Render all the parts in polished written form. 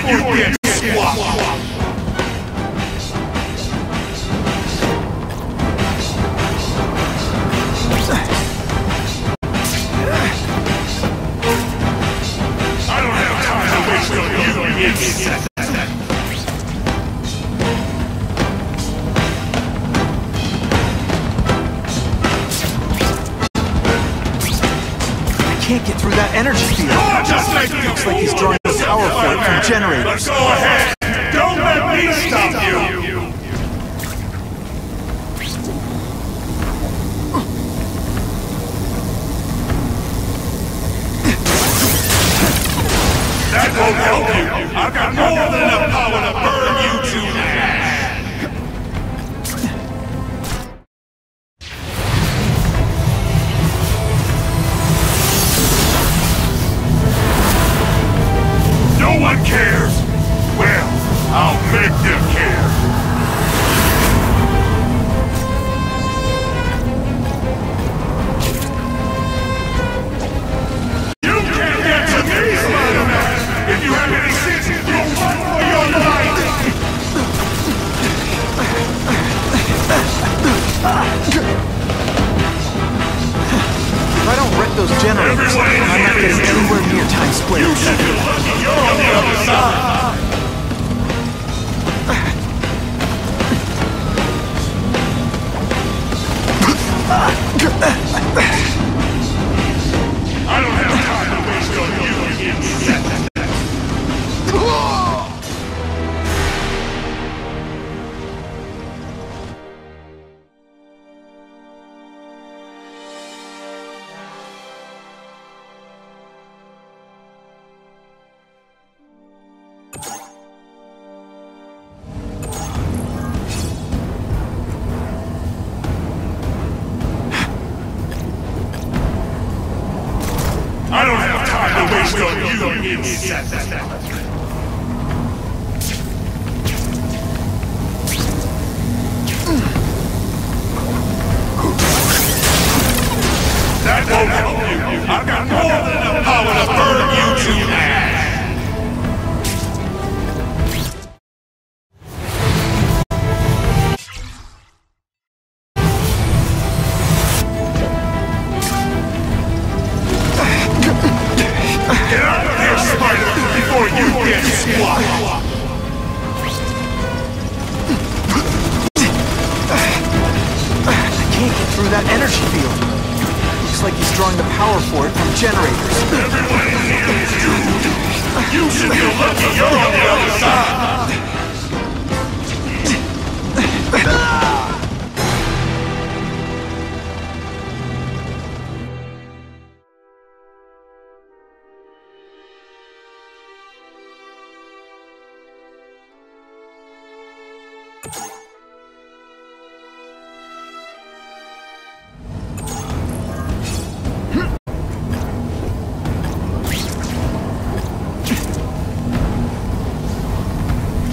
you get squat. Can't get through that energy field. Looks like he's drawing the power for it from generators. Let's go ahead. Don't let me stop you. That won't help you. I've got more than enough power to burn you to ash. No one cares. Well, I'll make them care. You can't get to me, Spider-Man! If you have any sense, you'll run for your life! If I don't wreck those generators, I'm not getting anywhere near Times Square. You should be lucky you're on the other side! I don't have time to waste on you, insect! I don't have time to waste on you, insect! That won't help you. I've got more than enough power to burn you to ash. Get out of here, Spider, before you get squat! I can't get through that energy field. Looks like he's drawing the power for it from generators. Everyone in here is doomed! You should feel lucky you're on the other side!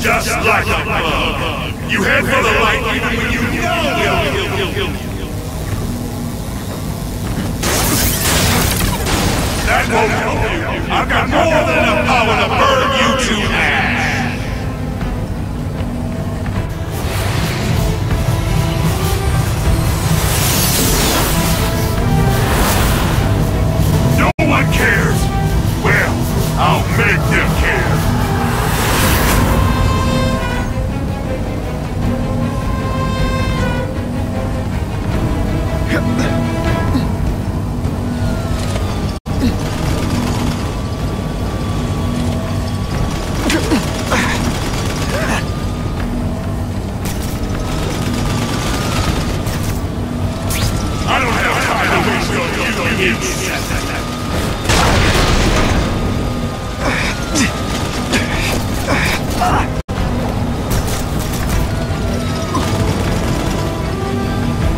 Just like a bug. You head for the light even when you know. That won't help you. I've got more than enough power to burn you to ash. No one cares. Well, I'll make them care. I don't have time to waste on you, insect!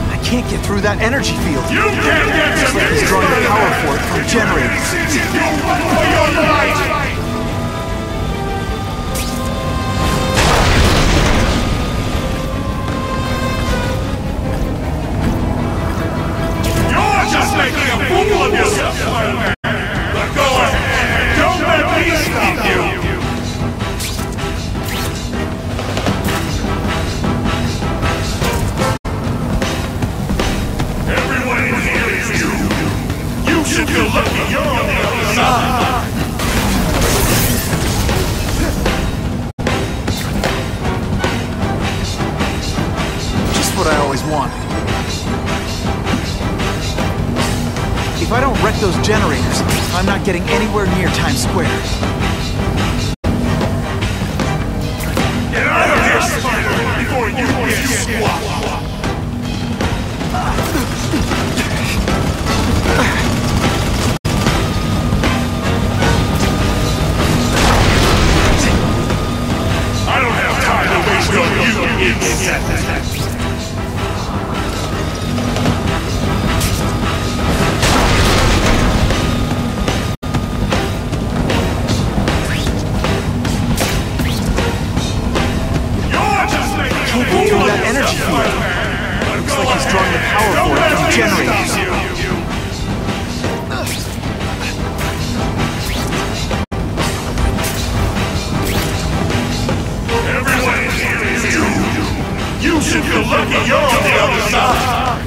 I can't get through that energy field. You can't get to me! He's drawing the power for it from generators. You'll run for your life! You're just making a fool of yourself, Spider-Man! But go ahead! Don't let me stop you! those generators, I'm not getting anywhere near Times Square. Get out of here, Spider, before you get swapped! I don't have time to waste on you, insect! Drawing the power for it from the generators. Everyone in here is doomed. You should feel lucky you're on the other side.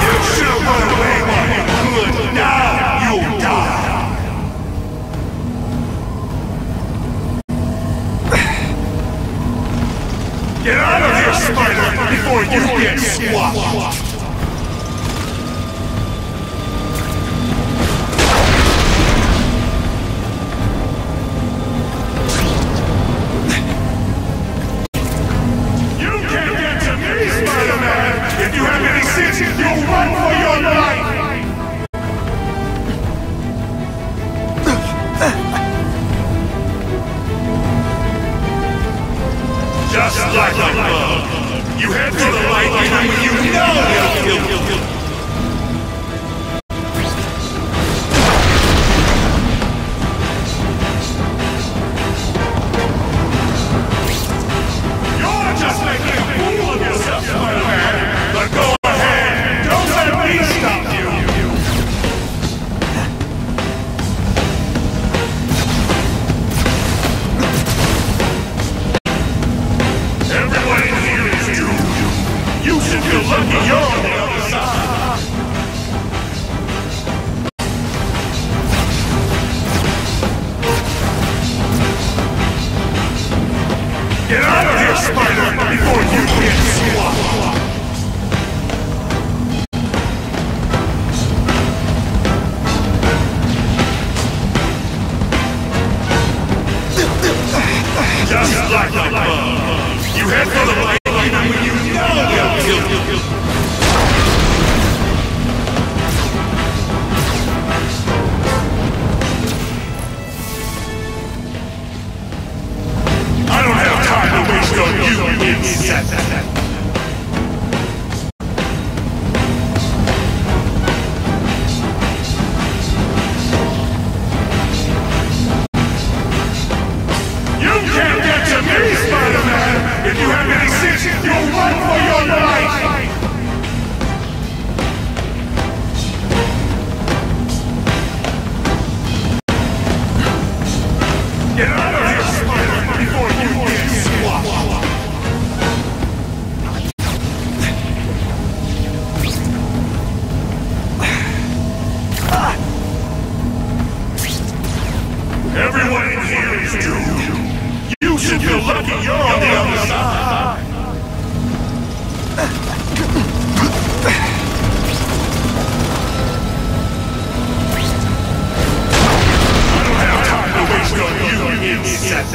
You should have run away while you could. Now you'll die. Get out of here, Spider, before you get swapped! You can't get to me, Spider-Man! If you have any sense, you'll run for your life! Just like a bug. You head for the light even when you know you'll kill. You're just making a fool of yourself, Spider-Man. But go ahead. Don't let me stop you. Everyone in here is doomed. You should feel lucky you're on the other side. Get out of here, Spider, before you get swapped. Just like a bug. You head for the light even when you know you'll kill. I don't have time to waste on you, insect! You can't get to me, Spider-Man! If you have any sense, you'll run for your life! Get out of here, Spider, before you get swapped! Everyone in here is doomed. You should feel lucky you're on the other side. I don't have time to waste on you, insect!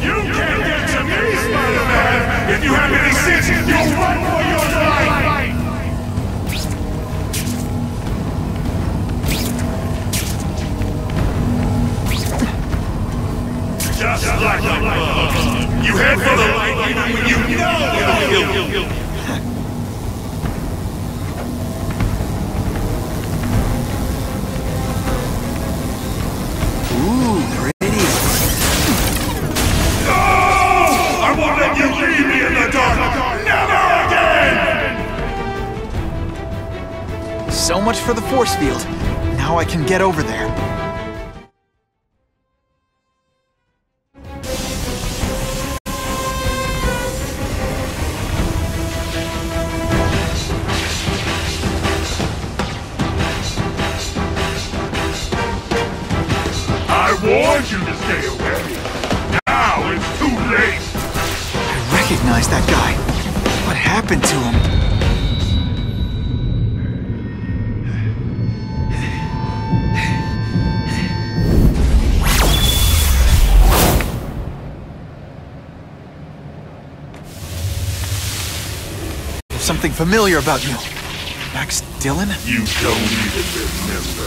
You can't get to me, Spider-Man! If you have any sense, you'll run for your life! Just like a bug. You head for the light even when you know you'll kill. Ooh, pretty. No! I won't let you leave me in the dark! Never again! So much for the force field. Now I can get over there. happened to him? Something familiar about you. Max Dillon? You don't even remember.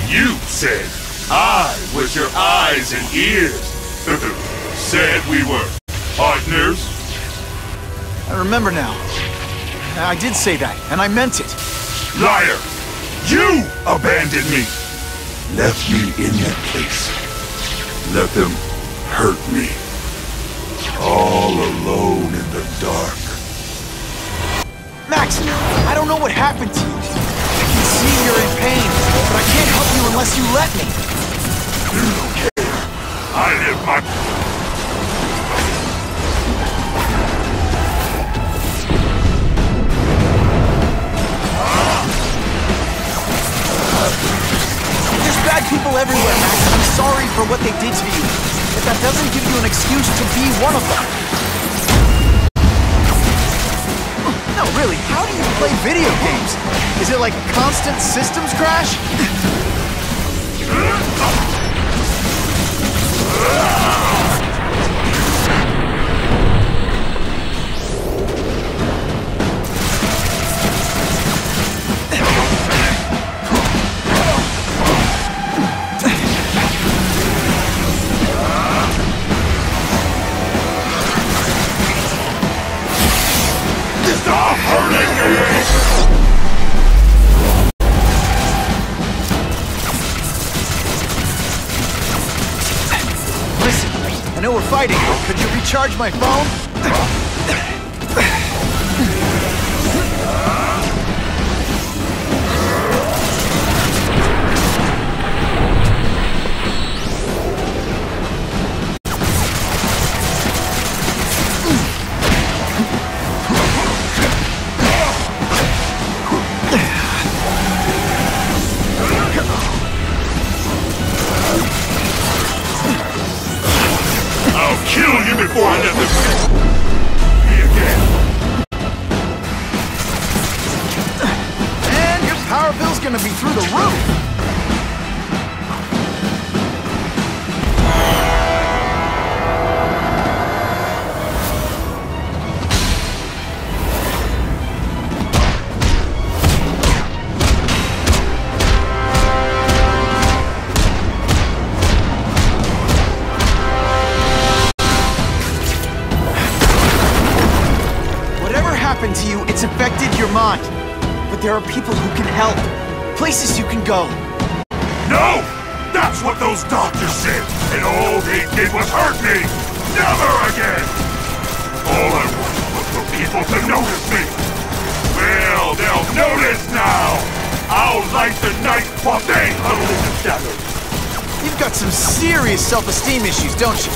You said I was your eyes and ears. Said we were partners. I remember now. I did say that, and I meant it. Liar! You abandoned me! Left me in that place. Let them hurt me. All alone in the dark. Max, I don't know what happened to you. I can see you're in pain, but I can't help you unless you let me. You don't care. I live my... There's bad people everywhere, Max. I'm sorry for what they did to you. But that doesn't give you an excuse to be one of them. No, really, how do you play video games? Is it like a constant systems crash? Stop hurting me! Listen, I know we're fighting, but could you recharge my phone? I'll kill you before I let them me again. And your power bill's gonna be through the roof! Happened to you, it's affected your mind. But there are people who can help. Places you can go. No! That's what those doctors said! And all they did was hurt me! Never again! All I wanted was for people to notice me! Well, they'll notice now! I'll light the night while they huddle in the shadows! You've got some serious self-esteem issues, don't you?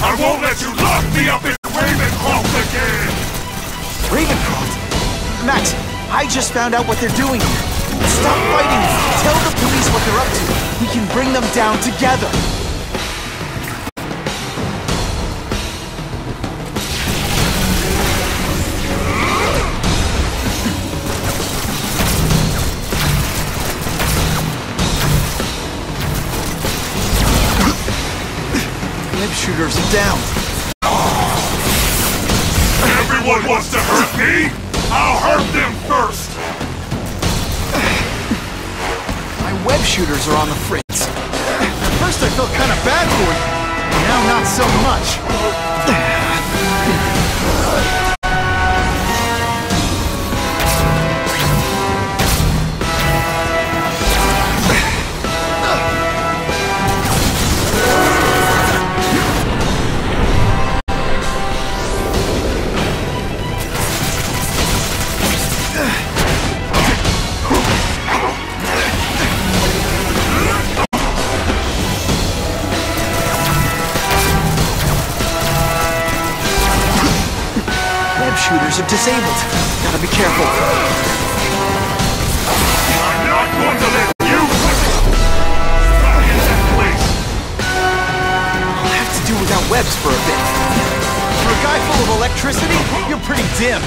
I won't let you lock me up in Ravencroft again! Ravencroft? Max, I just found out what they're doing here. Stop fighting. Tell the police what they're up to. We can bring them down together. shooters are down. Everyone wants to hurt me? I'll hurt them first! My web shooters are on the fritz. At first I felt kind of bad for you. Now not so much. Shooters are disabled. Gotta be careful. I'm not going to let you stop in that place. I'll have to do without webs for a bit. For a guy full of electricity, you're pretty dim.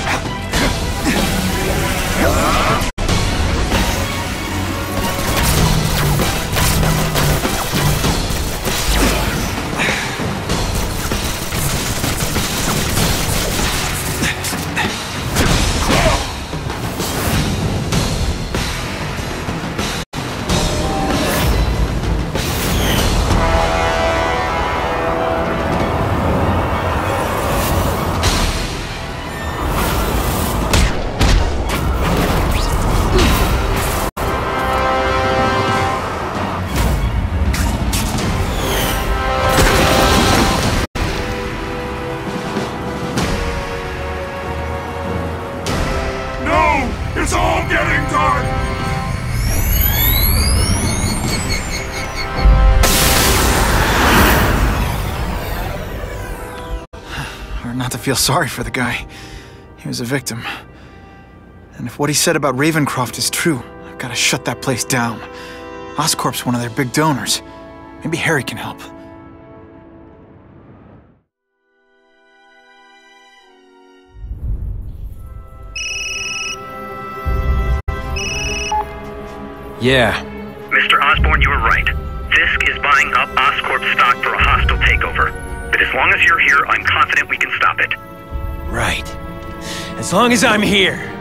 It's all getting dark! Hard not to feel sorry for the guy. He was a victim. And if what he said about Ravencroft is true, I've got to shut that place down. Oscorp's one of their big donors. Maybe Harry can help. Yeah. Mr. Osborn, you were right. Fisk is buying up Oscorp stock for a hostile takeover. But as long as you're here, I'm confident we can stop it. Right. As long as I'm here.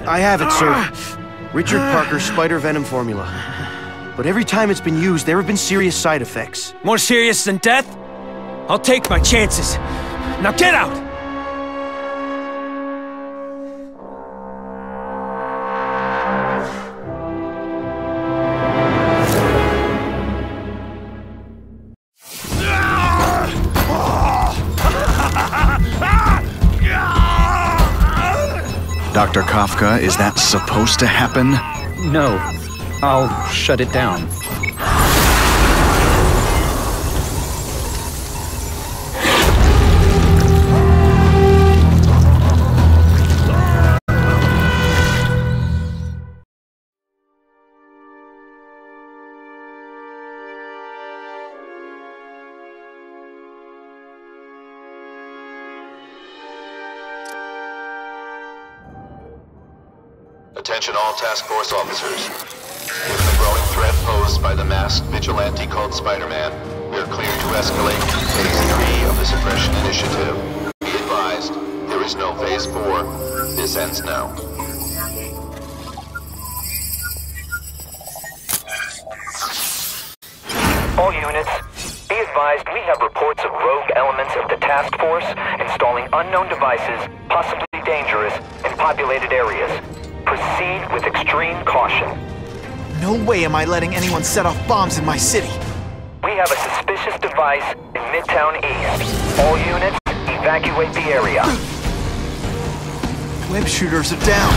I have it, sir. Richard Parker's spider venom formula. But every time it's been used, there have been serious side effects. More serious than death? I'll take my chances. Now get out! Dr. Kafka, is that supposed to happen? No. I'll shut it down. Attention all task force officers. Given the growing threat posed by the masked vigilante called Spider-Man, we are clear to escalate to Phase 3 of the Suppression Initiative. Be advised, there is no Phase 4. This ends now. All units, be advised we have reports of rogue elements of the task force installing unknown devices, possibly dangerous, in populated areas. Proceed with extreme caution. No way am I letting anyone set off bombs in my city. We have a suspicious device in Midtown East. All units, evacuate the area. Web shooters are down.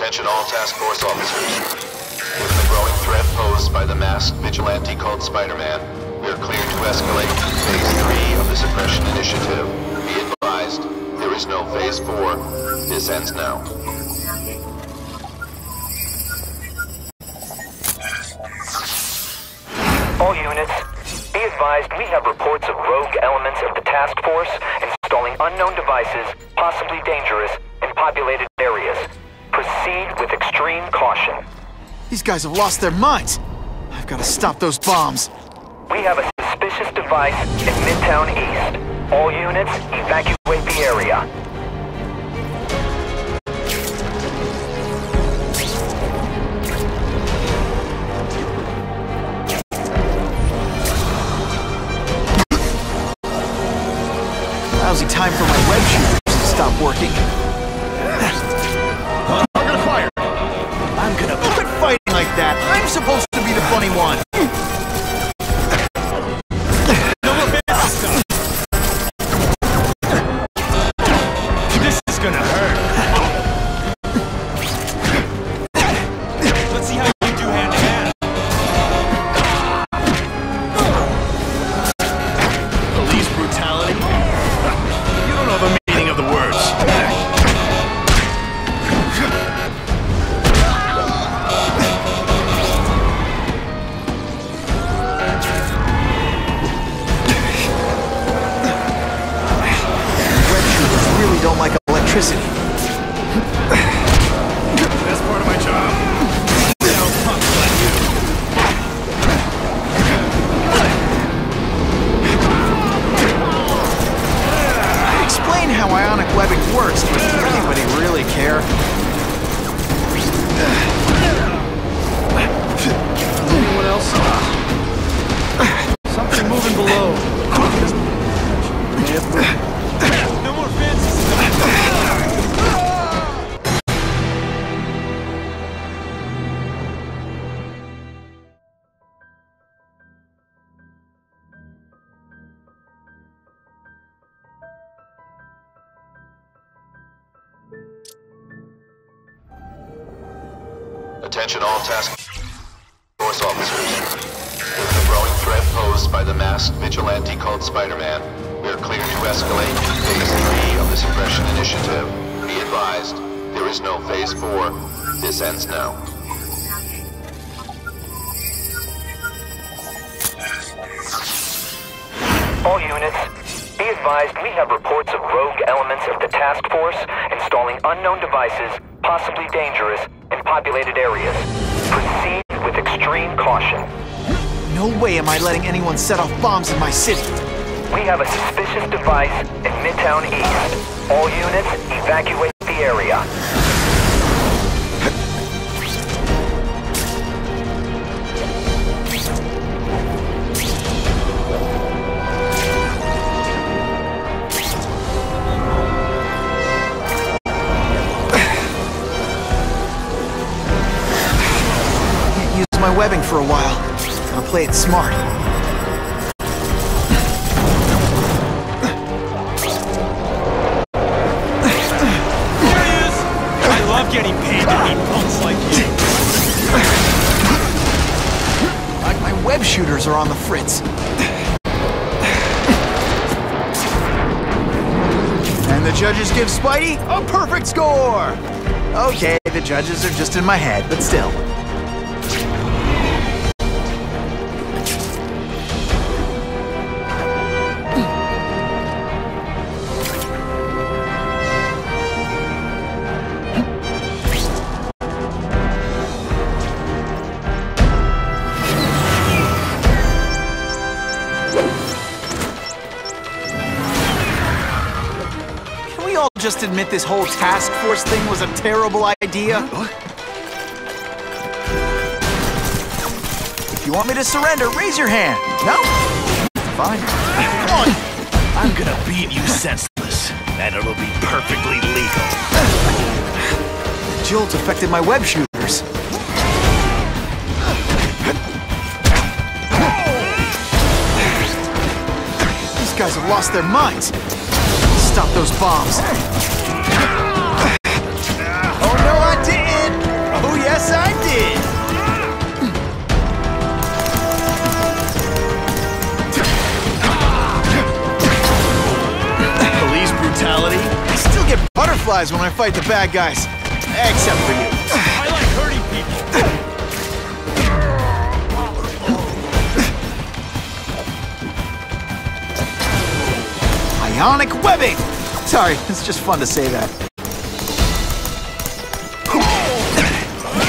Attention all task force officers. Given the growing threat posed by the masked vigilante called Spider-Man, we are cleared to escalate Phase 3 of the Suppression Initiative. Be advised, there is no Phase 4. This ends now. All units, be advised we have reports of rogue elements of the task force installing unknown devices, possibly dangerous, in populated areas. Proceed with extreme caution. These guys have lost their minds. I've got to stop those bombs. We have a suspicious device in Midtown East. All units, evacuate the area. Lousy time for my web shooters to stop working. I'm gonna fire! I'm gonna quit fighting like that. I'm supposed to be the funny one. No more fancy stuff. This is gonna hurt. Let's see how you do hand to hand. Police brutality? You don't know the meaning of the words. Really don't like electricity. That's part of my job. Now, punks like you. I explain how ionic webbing works, but does anybody really care? Anyone else? Something moving below. No more fancy stuff. Attention all task force officers. Given the growing threat posed by the masked vigilante called Spider-Man, we are cleared to escalate Phase 3 of the Suppression Initiative. Be advised, there is no Phase 4. This ends now. All units, be advised we have reports of rogue elements of the task force installing unknown devices, possibly dangerous, in populated areas. Proceed with extreme caution. No way am I letting anyone set off bombs in my city. We have a suspicious device in Midtown East. All units, evacuate the area. Can't use my webbing for a while. Gotta play it smart. I love getting paid to meet punks like you. My web shooters are on the fritz. And the judges give Spidey a perfect score! Okay, the judges are just in my head, but still. Just admit this whole task force thing was a terrible idea? If you want me to surrender, raise your hand. No? Fine. Come on. I'm gonna beat you senseless, and it'll be perfectly legal. The jolt affected my web shooters. These guys have lost their minds. Stop those bombs. Oh no, I didn't! butterflies when I fight the bad guys. Except for you. I like hurting people. Ionic webbing! Sorry, it's just fun to say that.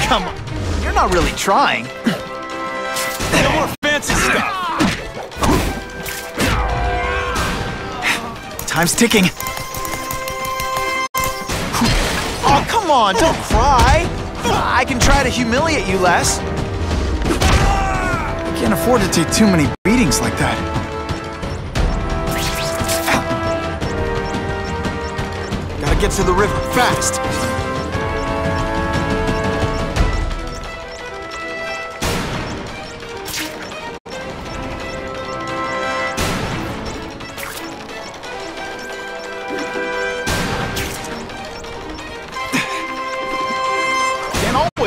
Come on, you're not really trying. No more fancy stuff. Time's ticking. Oh, come on, don't cry. I can try to humiliate you less. I can't afford to take too many beatings like that. Gotta get to the river, fast.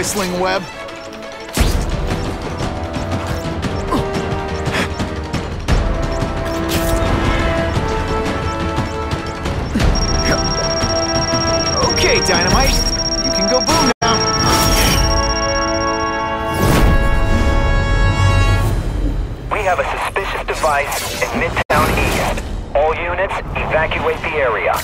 Sling web. Okay, Dynamite. You can go boom now. We have a suspicious device in Midtown East. All units, evacuate the area.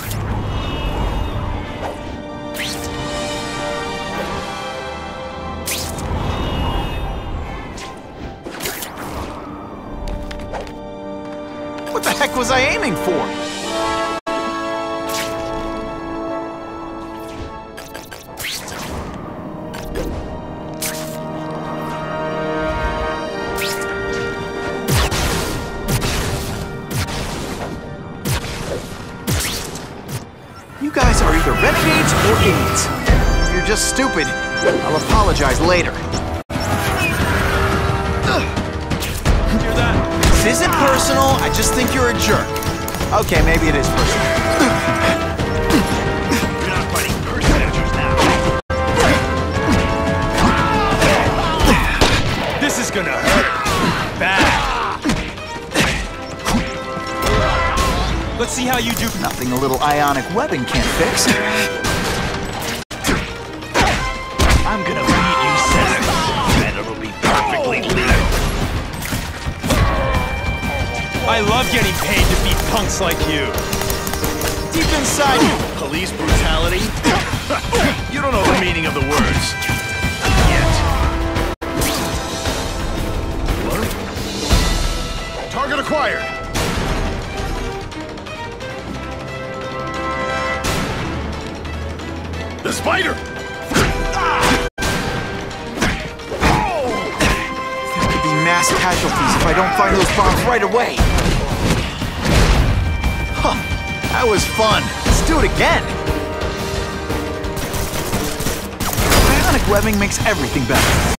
What the heck was I aiming for? You guys are either renegades or idiots. If you're just stupid, I'll apologize later. Hear that? This isn't personal, I just think you're a jerk. Okay, maybe it is personal. You're not fighting personages now. This is gonna hurt. Bad. Let's see how you do. Nothing a little ionic webbing can't fix. I'm gonna beat you, Senator. And it'll be perfectly legal. I love getting paid to beat punks like you. Deep inside you. Police brutality? You don't know the meaning of the words. Yet. What? Target acquired. The spider! There could be mass casualties if I don't find those bombs right away. Huh, that was fun. Let's do it again. Ionic webbing makes everything better.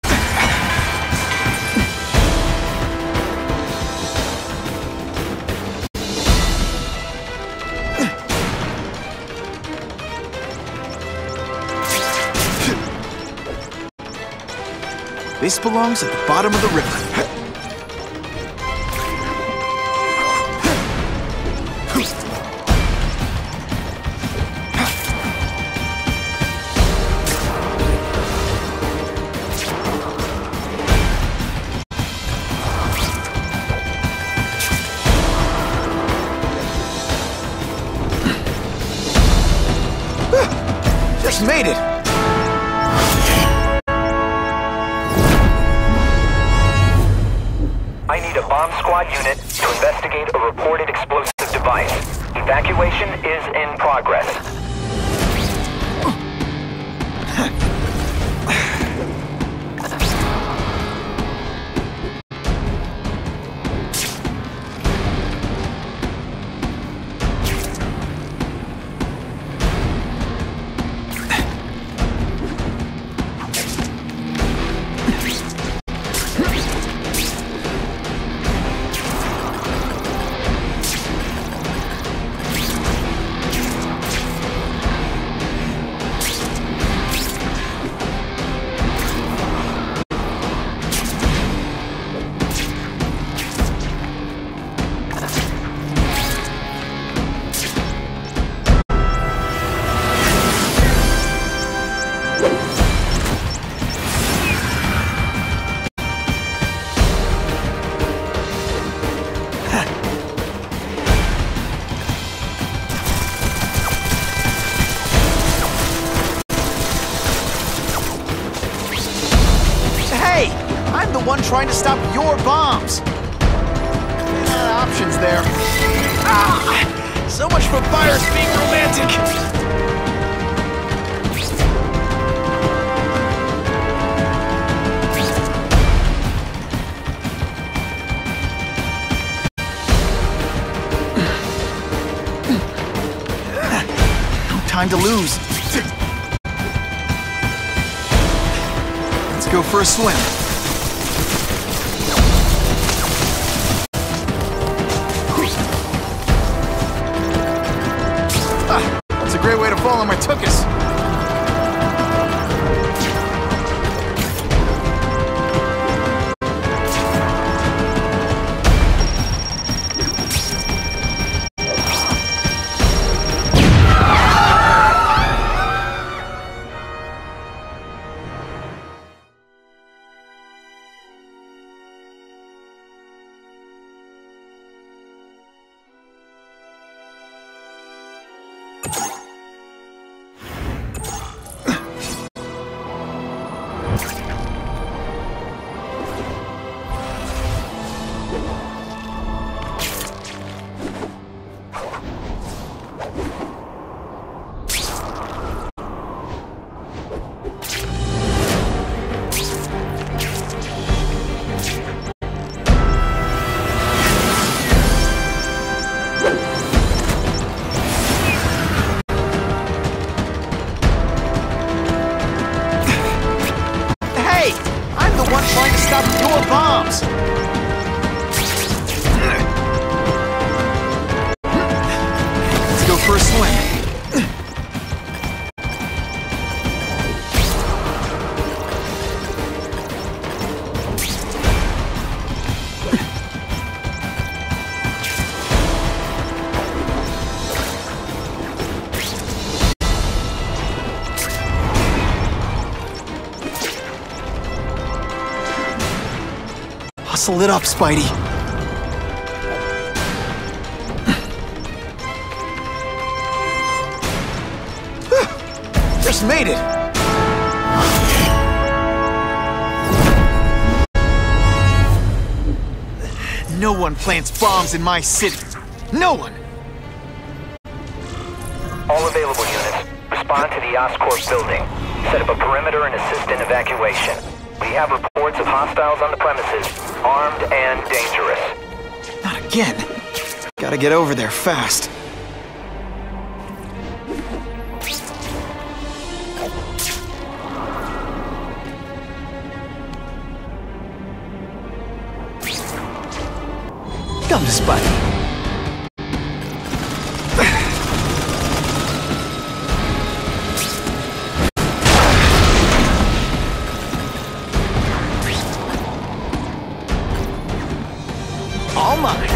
This belongs at the bottom of the river. Just made it. I need a bomb squad unit to investigate a reported explosive device. Evacuation is in progress. trying to stop your bombs. Options there. Ah! So much for fires being romantic. No time to lose. Let's go for a swim. That's a great way to fall on my tuchus. Trying to stop your bombs! Let's go for a swim. Hustle it up, Spidey. Just made it. No one plants bombs in my city. No one. All available units, respond to the Oscorp building. Set up a perimeter and assist in evacuation. We have reports of hostiles on the premises, armed and dangerous. Not again. Gotta get over there fast. Come to Spidey. All mine.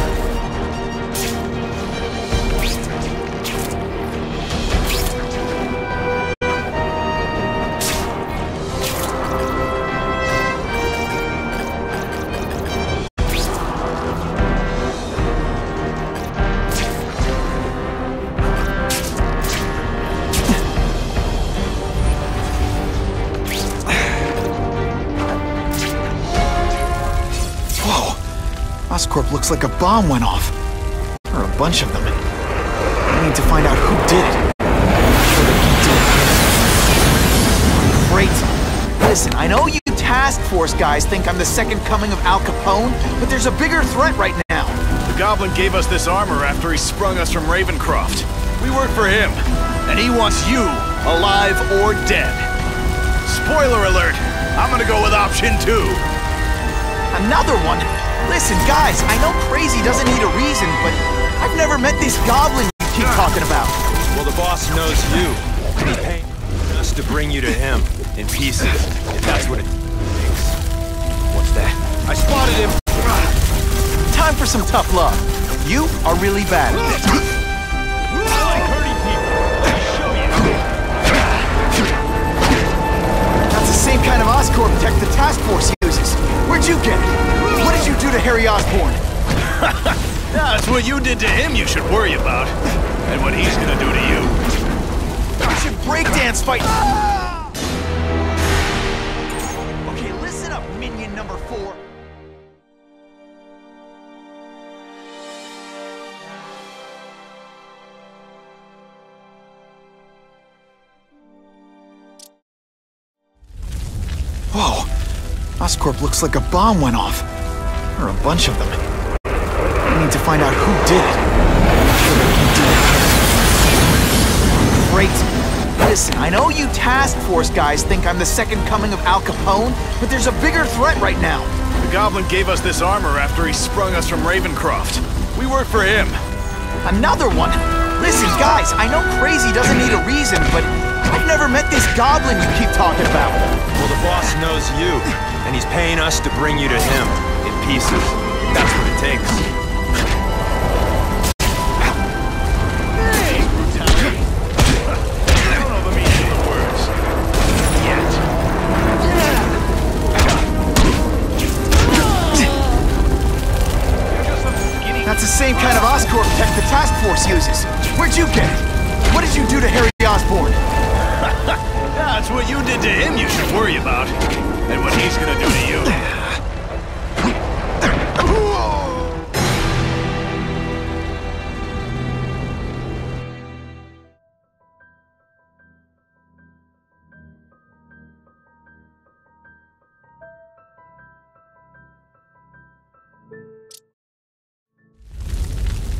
Oscorp looks like a bomb went off. Or a bunch of them. I need to find out who did it. I'm sure they can do it. Great. Listen, I know you task force guys think I'm the second coming of Al Capone, but there's a bigger threat right now. The Goblin gave us this armor after he sprung us from Ravencroft. We work for him, and he wants you alive or dead. Spoiler alert, I'm gonna go with option 2. Another one? Listen, guys, I know crazy doesn't need a reason, but I've never met this goblin you keep talking about. Well, the boss knows you. And he paid us to bring you to him, in pieces, if that's what it takes. What's that? I spotted him! Time for some tough love. You are really bad at it. I like hurting people. Let me show you. That's the same kind of Oscorp tech the task force uses. Where'd you get it? What did you do to Harry Osborn? Yeah, it's what you did to him you should worry about. And what he's gonna do to you. We should breakdance fight. Okay, listen up, minion number 4. Oscorp looks like a bomb went off. Or a bunch of them. We need to find out who did it. I'm sure they can do it. Great. Listen, I know you task force guys think I'm the second coming of Al Capone, but there's a bigger threat right now. The Goblin gave us this armor after he sprung us from Ravencroft. We work for him. Another one? Listen, guys, I know crazy doesn't need a reason, but I've never met this Goblin you keep talking about. Well, the boss knows you, and he's paying us to bring you to him, in pieces, if that's what it takes. Hey, brutality. I don't know the meaning of the words. Yet. That's the same kind of Oscorp tech the task force uses. Where'd you get it? What did you do to Harry Osborn? That's what you did to him you should worry about. And what he's gonna do to you.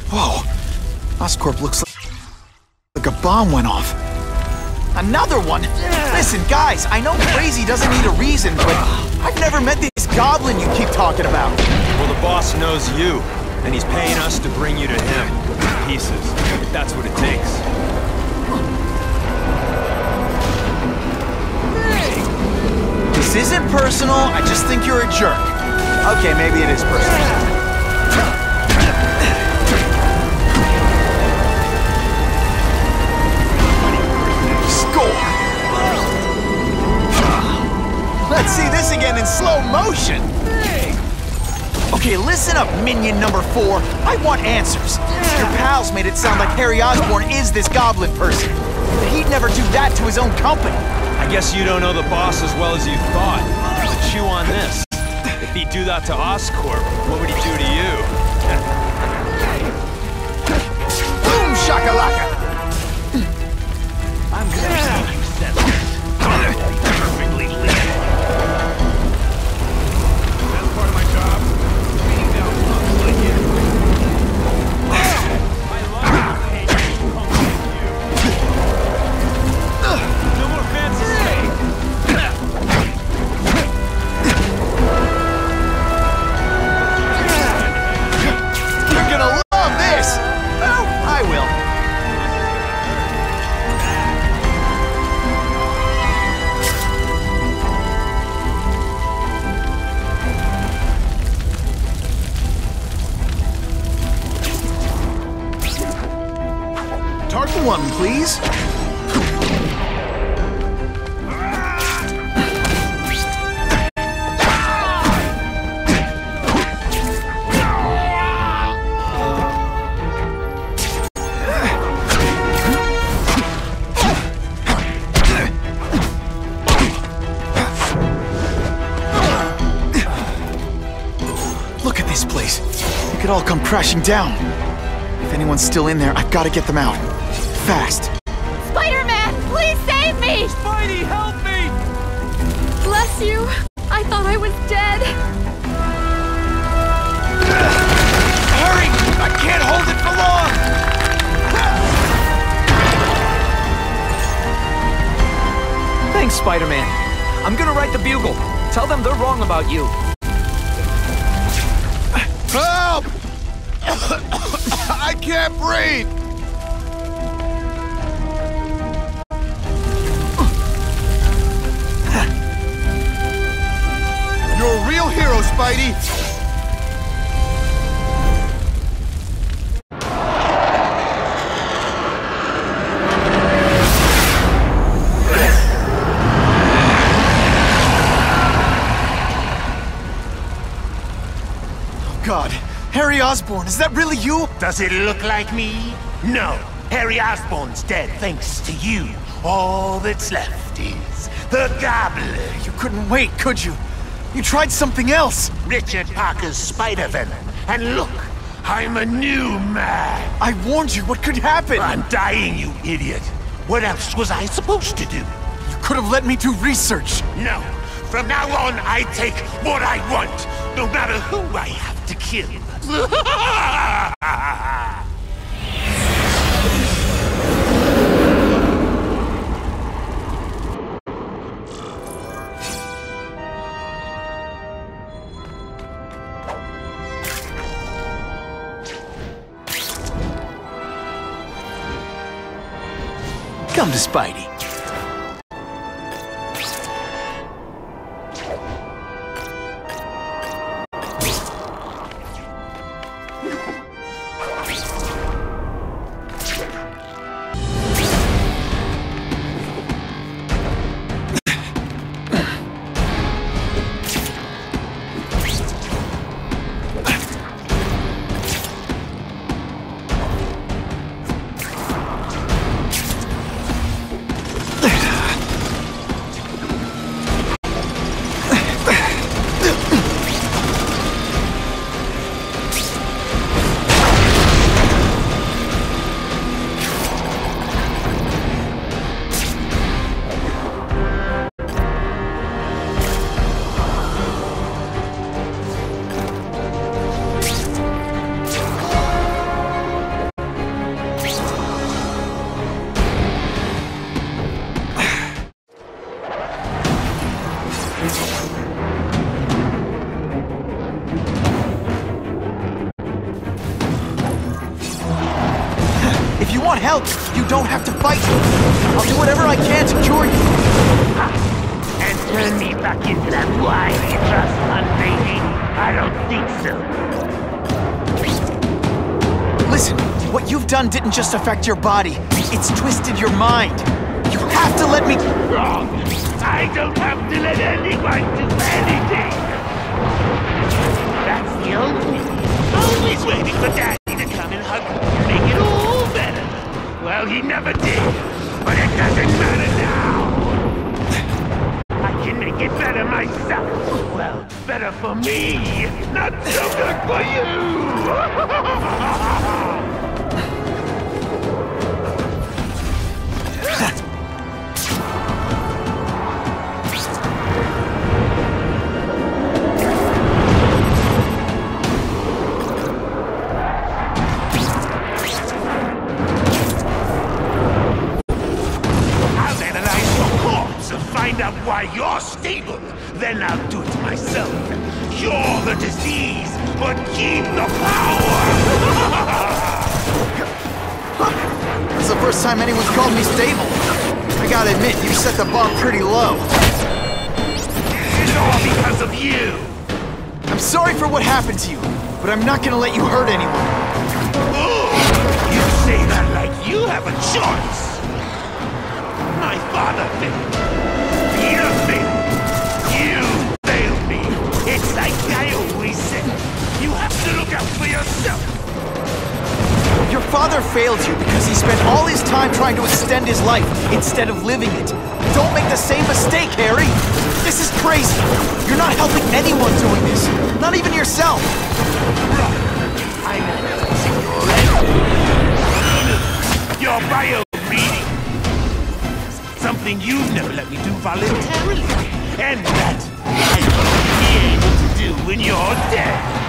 Whoa. Oscorp looks like a bomb went off. Another one? Listen, guys, I know crazy doesn't need a reason, but I've never met this Goblin you keep talking about. Well, the boss knows you, and he's paying us to bring you to him, in pieces, if that's what it takes. This isn't personal, I just think you're a jerk. Okay, maybe it is personal. Let's see this again in slow motion! Okay, listen up, minion number 4. I want answers. Your pals made it sound like Harry Osborn is this Goblin person. But he'd never do that to his own company. I guess you don't know the boss as well as you thought. So chew on this. If he'd do that to Oscorp, what would he do to you? Boom shakalaka! I'm gonna see you settle it. Perfectly lit. That's part of my job. Beating down punks like you. I love it. No more fancy stuff. You're gonna love this! Oh, I will. Target one, please. Look at this place. It could all come crashing down. If anyone's still in there, I've got to get them out. Fast. Spider-Man, please save me! Spidey, help me! Bless you. I thought I was dead. Hurry! I can't hold it for long! Thanks, Spider-Man. I'm gonna write the Bugle. Tell them they're wrong about you. Help! I can't breathe! You're a real hero, Spidey! God, Harry Osborn, is that really you? Does it look like me? No. Harry Osborn's dead thanks to you. All that's left is the Goblin. You couldn't wait, could you? You tried something else. Richard Parker's spider venom. And look, I'm a new man. I warned you, what could happen? I'm dying, you idiot. What else was I supposed to do? You could have let me do research. No. From now on, I take what I want, no matter who I have to kill. Come to Spidey. If you want help, you don't have to fight me. I'll do whatever I can to cure you. And turn me back into that wily trust fund, baby? I don't think so. Listen, what you've done didn't just affect your body. It's twisted your mind. You have to let me... Wrong! I don't have to let anyone do anything! That's the only... Always waiting for Daddy to come and hug me and make it all better. Well, he never did, but it doesn't matter now! I can make it better myself! Well, better for me, not so good for you! Find out why you're stable, then I'll do it myself. Cure the disease, but keep the power! It's the first time anyone's called me stable. I gotta admit, you set the bar pretty low. It's all because of you! I'm sorry for what happened to you, but I'm not gonna let you hurt anyone. Oh, you say that like you have a choice! My father failed. Peter failed. You failed me. It's like I always said. You have to look out for yourself. Your father failed you because he spent all his time trying to extend his life instead of living it. Don't make the same mistake, Harry. This is crazy. You're not helping anyone doing this. Not even yourself. Right. I know your bio reading. Something you've never let me do voluntarily. And that I will be able to do when you're dead.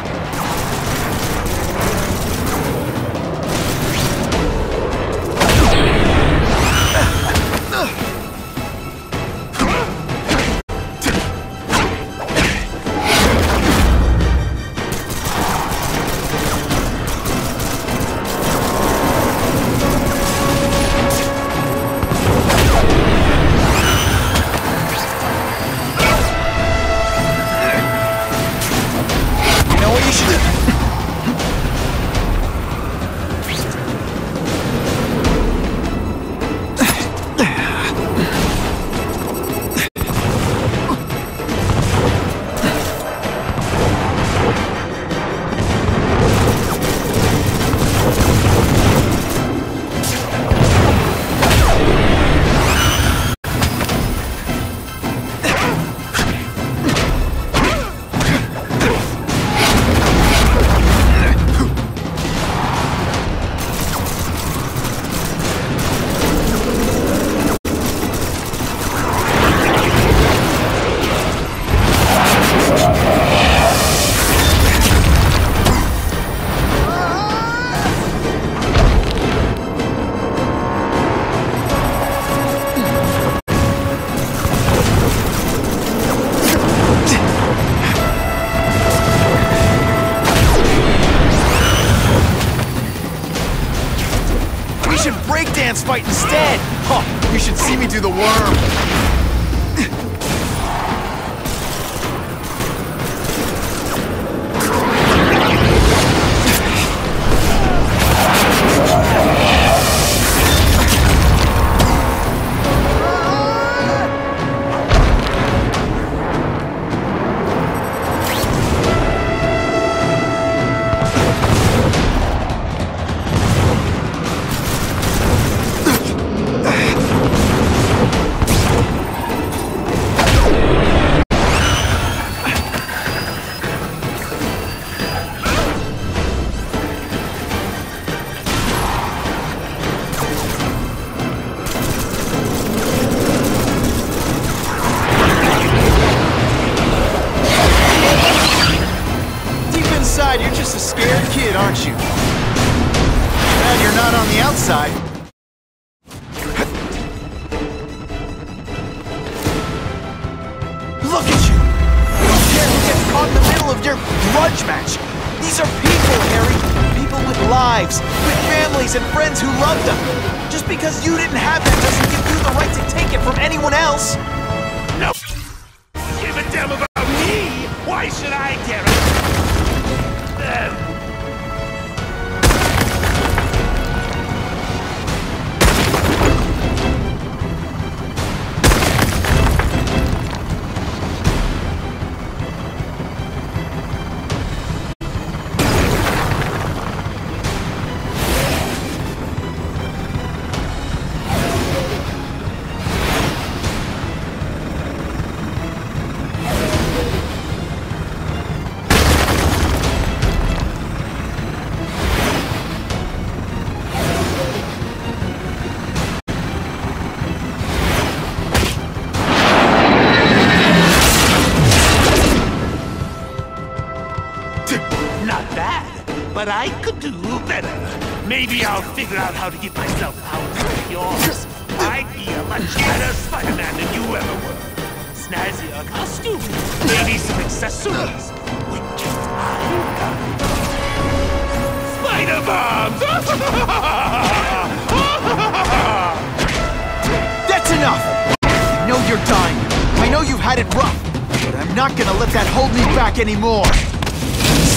should breakdance fight instead! Huh, you should see me do the worm! You're just a scared kid, aren't you? Glad you're not on the outside. Look at you! You don't care who gets caught in the middle of your grudge match. These are people, Harry. People with lives, with families and friends who love them. Just because you didn't have that doesn't give you the right to take it from anyone else. No! Give a damn about me! Why should I care? But I could do better. Maybe I'll figure out how to get myself out of yours. I'd be a much better Spider-Man than you ever were. Snazzier costume, maybe some accessories. With just Spider bombs! That's enough! I know you're dying. I know you've had it rough. But I'm not gonna let that hold me back anymore.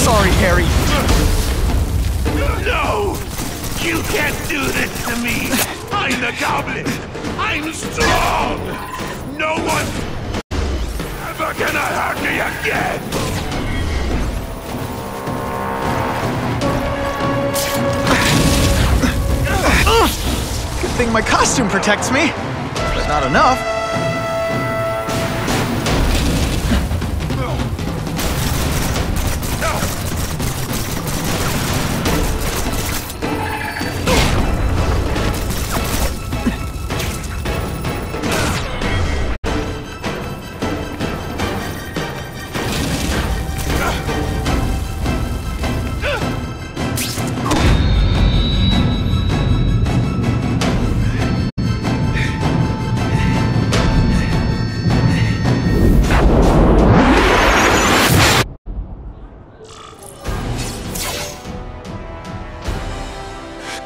Sorry, Harry. No! You can't do this to me! I'm the Goblin! I'm strong! No one ever gonna hurt me again! Good thing my costume protects me, but not enough.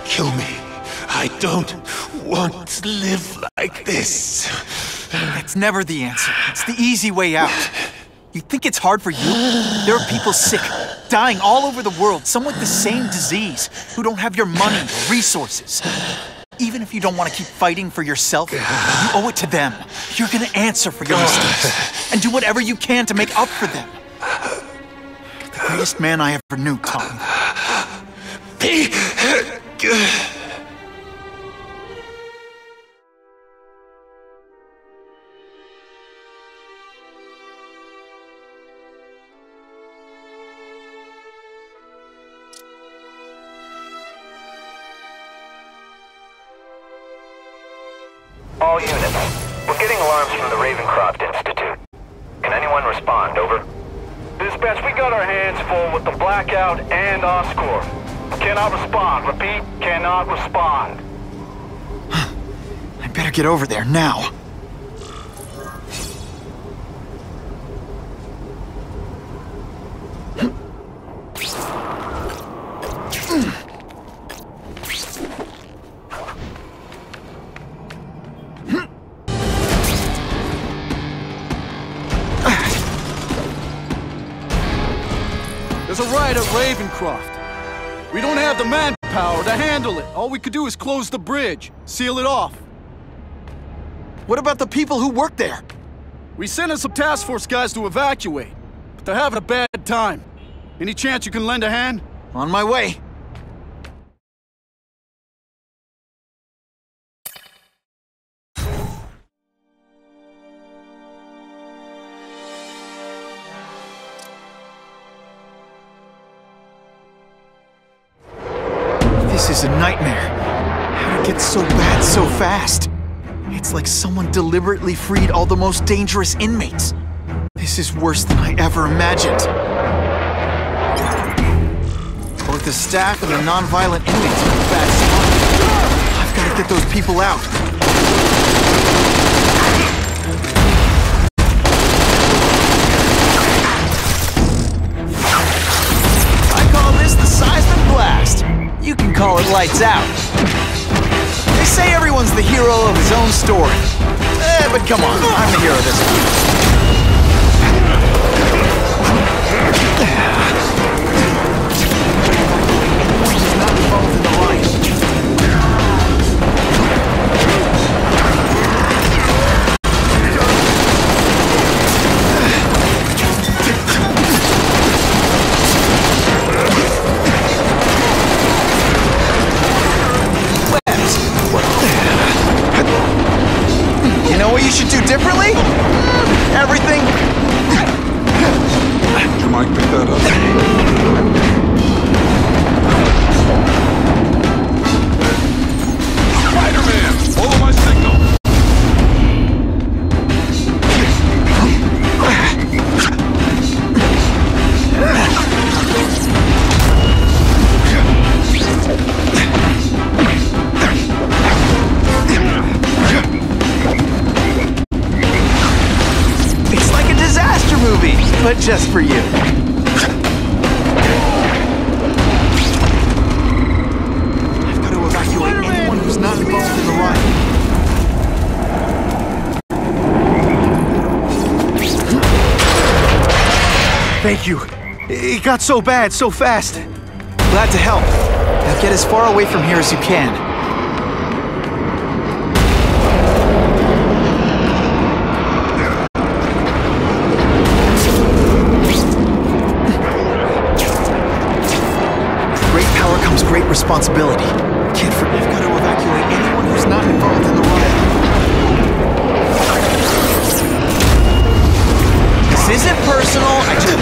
Kill me. I don't want to live like this. That's never the answer. It's the easy way out. You think it's hard for you? There are people sick, dying all over the world, some with the same disease, who don't have your money or resources. Even if you don't want to keep fighting for yourself, you owe it to them. You're gonna answer for your mistakes, and do whatever you can to make up for them. You're the greatest man I ever knew, Tom. Be good. All units, we're getting alarms from the Ravencroft Institute. Can anyone respond, over? Dispatch, we got our hands full with the Blackout and Oscorp. Cannot respond. Repeat, cannot respond. I better get over there now. a riot at Ravencroft. We don't have the manpower to handle it. All we could do is close the bridge, seal it off. What about the people who work there? We sent in some task force guys to evacuate, but they're having a bad time. Any chance you can lend a hand? On my way. This is a nightmare. How did it get so bad so fast? It's like someone deliberately freed all the most dangerous inmates. This is worse than I ever imagined. Both the staff and the non-violent inmates are in a bad spot. I've got to get those people out. I call this the seismic blast. You can call it lights out. They say everyone's the hero of his own story. But come on, I'm the hero of this one. He's not involved in the riot. You know what you should do differently? Everything. You might pick that up. Spider-Man! Follow my signal! It's like a disaster movie, but just for you. I've got to evacuate anyone who's not involved in the riot. Thank you. It got so bad, so fast. Glad to help. Now get as far away from here as you can. Great power comes great responsibility. Can't forget, I've got to evacuate anyone who's not involved in the riot. This isn't personal, I just...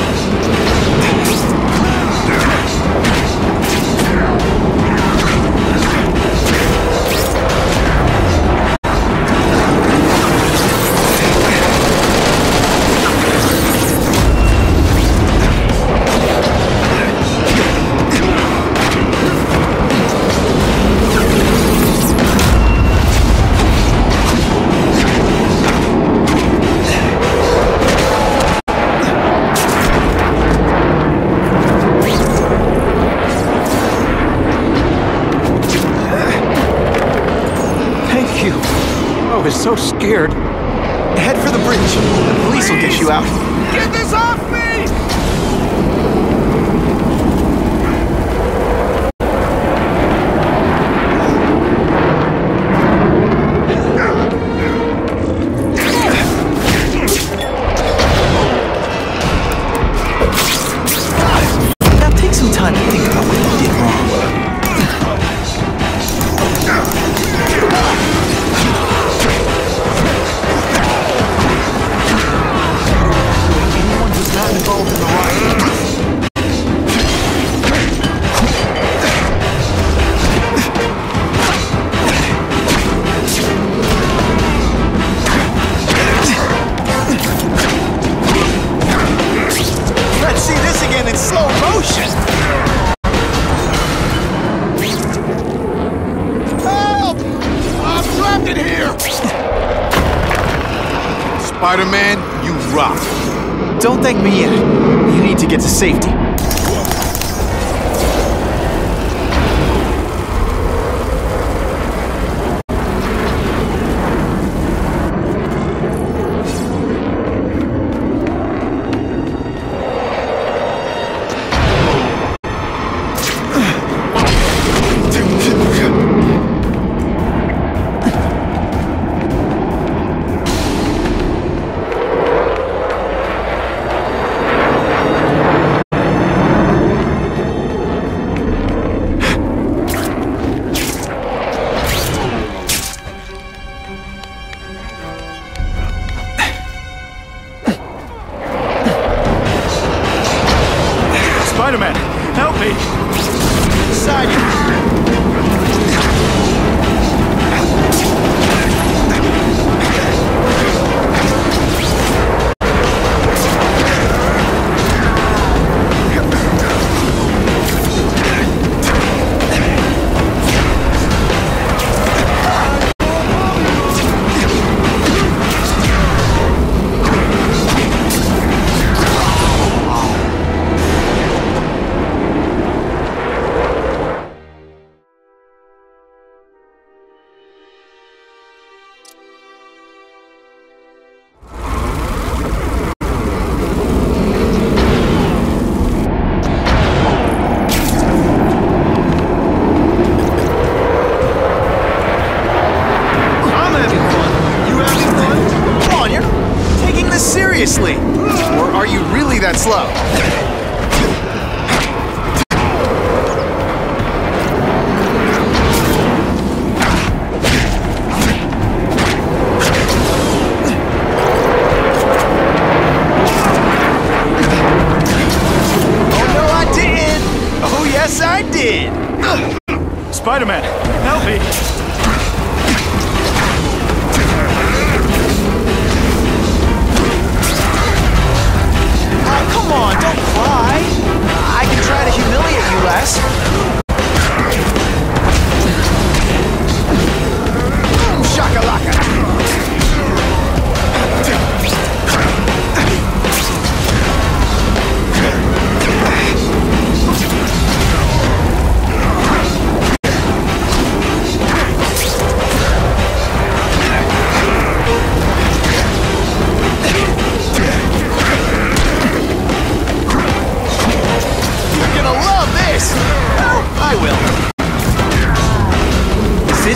I was so scared. Head for the bridge. The police will get you out. Get this off me! Now take some time to think about what you did wrong. Anyone who's not involved in the riot. Let's see this again in slow motion. Help! I'm trapped in here. Spider-Man, you rock. Don't thank me yet. You need to get to safety.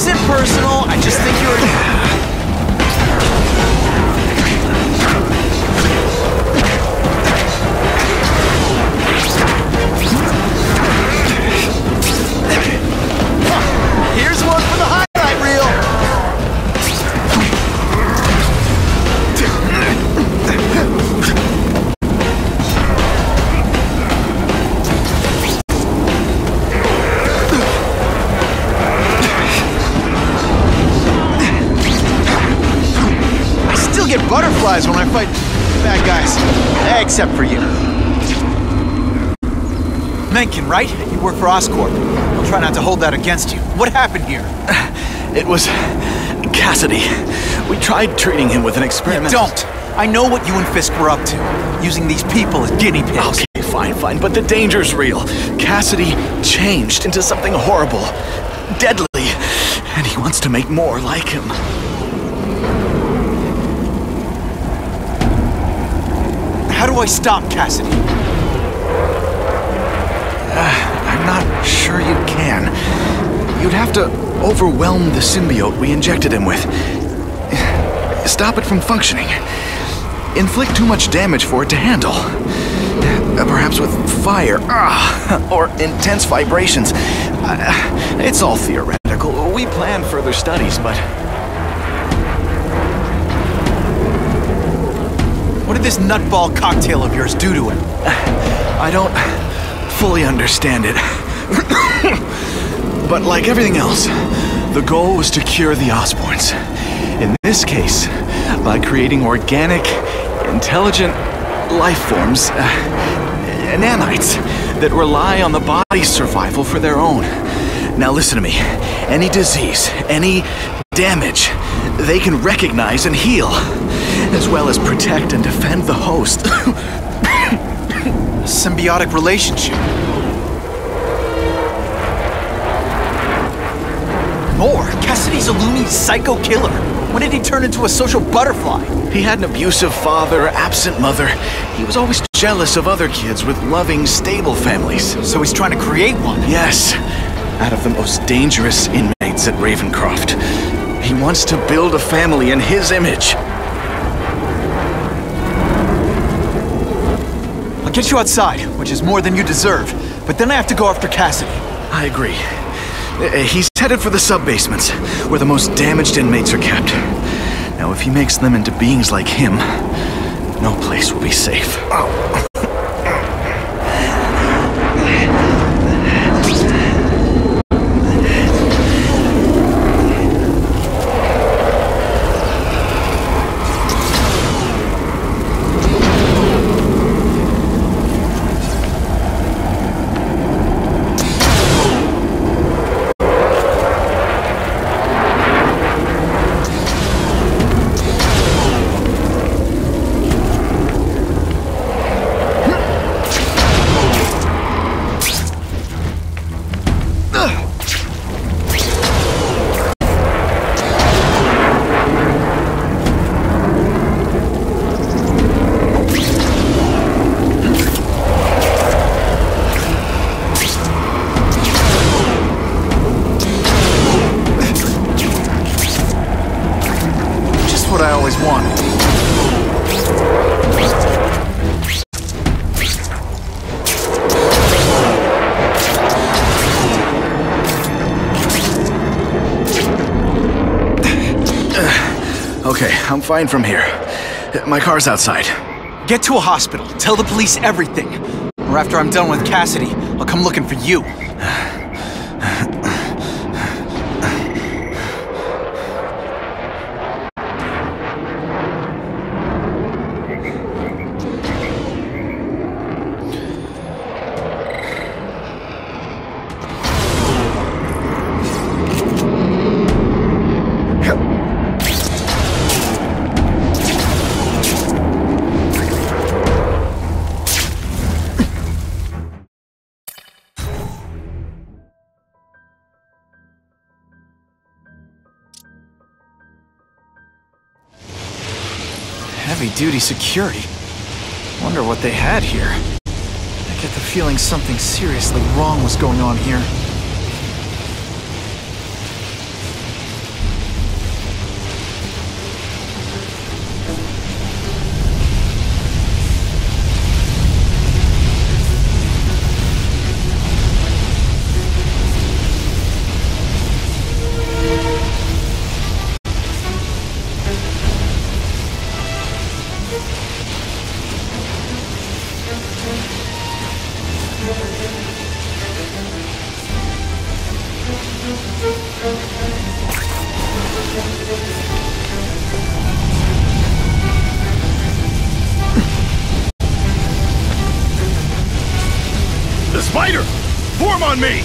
isn't personal, I just think you're... Here's one for the highlight reel! I still get butterflies when I fight bad guys. Except for you. Mencken, right? You work for Oscorp. I'll try not to hold that against you. What happened here? It was Cassidy. We tried treating him with an experiment. Don't! I know what you and Fisk were up to. Using these people as guinea pigs. Okay, fine, but the danger's real. Cassidy changed into something horrible, deadly, and he wants to make more like him. How do I stop Cassidy? I'm not sure you can. You'd have to overwhelm the symbiote we injected him with. Stop it from functioning. Inflict too much damage for it to handle. Perhaps with fire, or intense vibrations. It's all theoretical. We plan further studies, but... What did this nutball cocktail of yours do to him? I don't fully understand it. But like everything else, the goal was to cure the Osborns. In this case, by creating organic, intelligent life forms, nanites, that rely on the body's survival for their own. Now listen to me. Any disease, any damage, they can recognize and heal, as well as protect and defend the host. Symbiotic relationship. More! Cassidy's a loony psycho killer. When did he turn into a social butterfly? He had an abusive father, absent mother. He was always jealous of other kids with loving, stable families. So he's trying to create one? Yes. Out of the most dangerous inmates at Ravencroft. He wants to build a family in his image. I'll get you outside, which is more than you deserve. But then I have to go after Cassidy. I agree. He's headed for the sub-basements, where the most damaged inmates are kept. Now, if he makes them into beings like him, no place will be safe. What I always wanted. Okay, I'm fine from here. My car's outside. Get to a hospital. Tell the police everything. Or after I'm done with Cassidy, I'll come looking for you. Heavy-duty security. Wonder what they had here. I get the feeling something seriously wrong was going on here. The spider! Form on me!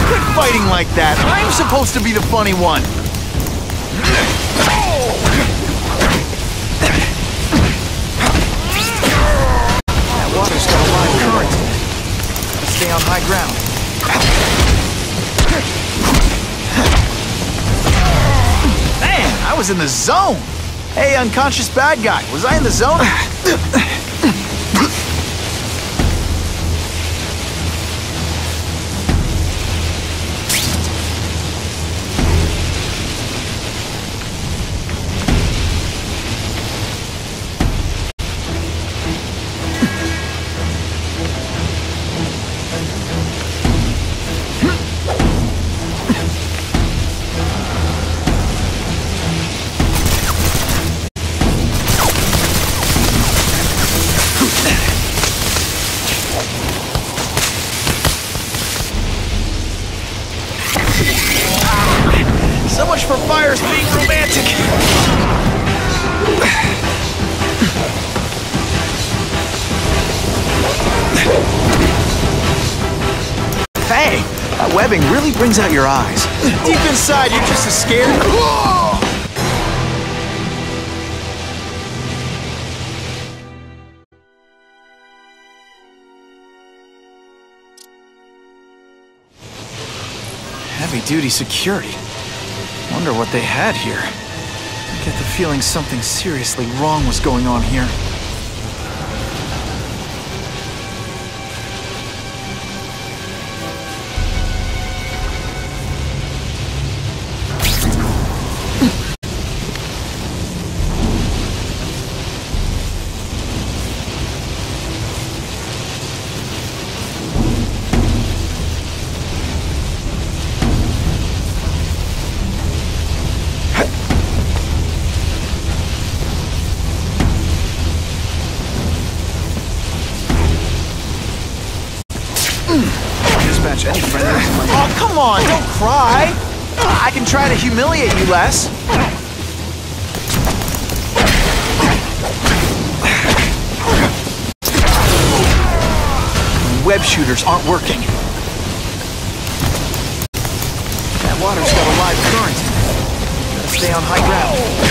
Quit fighting like that. I'm supposed to be the funny one. That water's got a live current. Gotta stay on high ground. Man, I was in the zone. Hey, unconscious bad guy. Was I in the zone? So much for fires being romantic. Hey, that webbing really brings out your eyes. Deep inside, you're just as scared. Heavy-duty security. Wonder what they had here. I get the feeling something seriously wrong was going on here. Dispatch any friendly. Oh, come on, don't cry. I can try to humiliate you less. Web shooters aren't working. That water's got a live current. Gotta stay on high ground.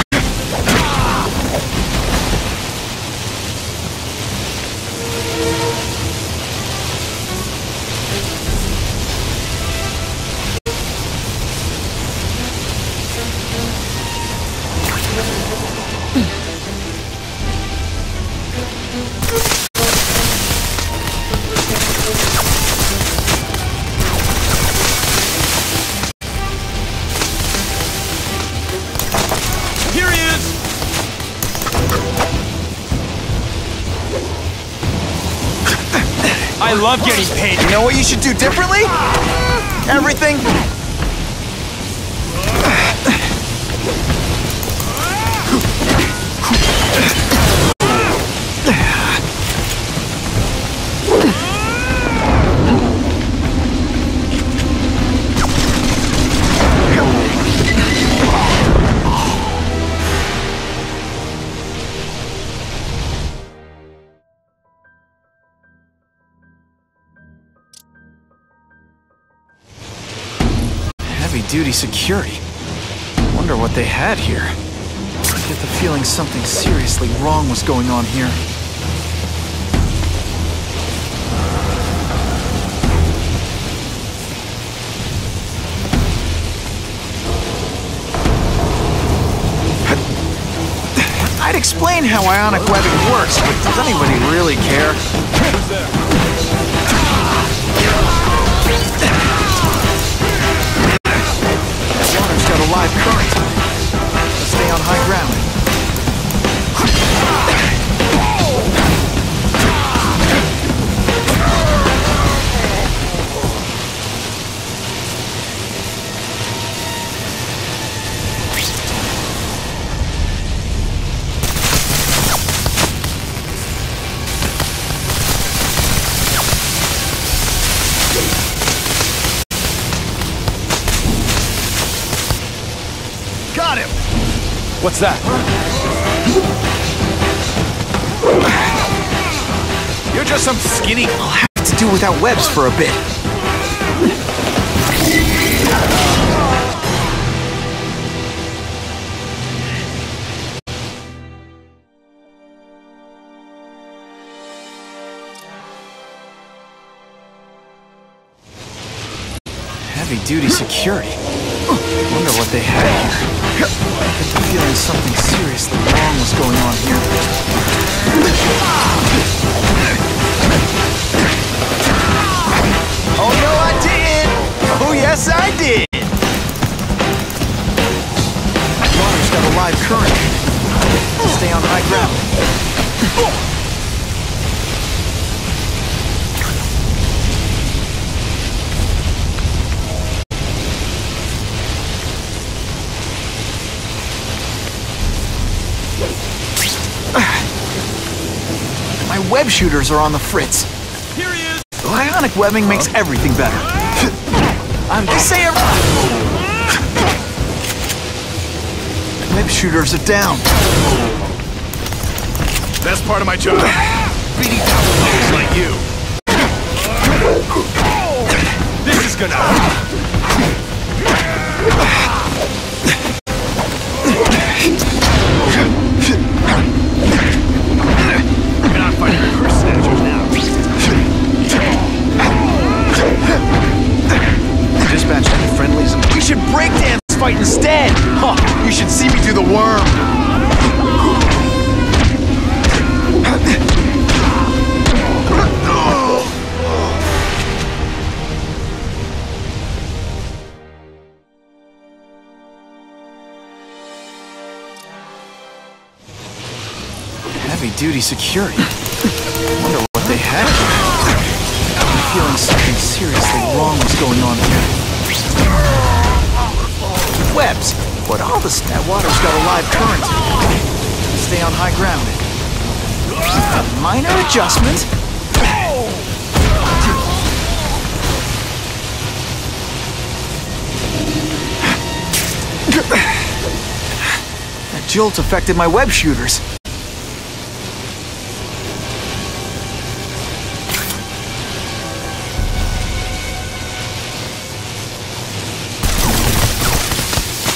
Here he is! I love getting paid. You know what you should do differently? Everything. Heavy-duty security. Wonder what they had here. I get the feeling something seriously wrong was going on here. I'd explain how ionic webbing works, but does anybody really care? Water's got a live current. Let's stay on high ground. Got him! What's that? You're just some skinny... I'll have to do without webs for a bit. Heavy-duty security. Wonder what they had here. I get the feeling something seriously wrong was going on here. Oh no, I did! Oh yes, I did! Water's got a live current. Stay on high ground. My web shooters are on the fritz. Here he is! Ionic webbing makes everything better. They say web shooters are down. Best part of my job. Beating down players like you. This is gonna hurt. You're not fighting curse snatchers now. Dispatch any friendlies. We should breakdance fight instead. Huh, you should see me do the worm. Heavy-duty security. Wonder what they had here. I'm feeling something seriously wrong was going on here. Webs, but all that water's got a live current. Stay on high ground. A minor adjustment. That jolt affected my web shooters.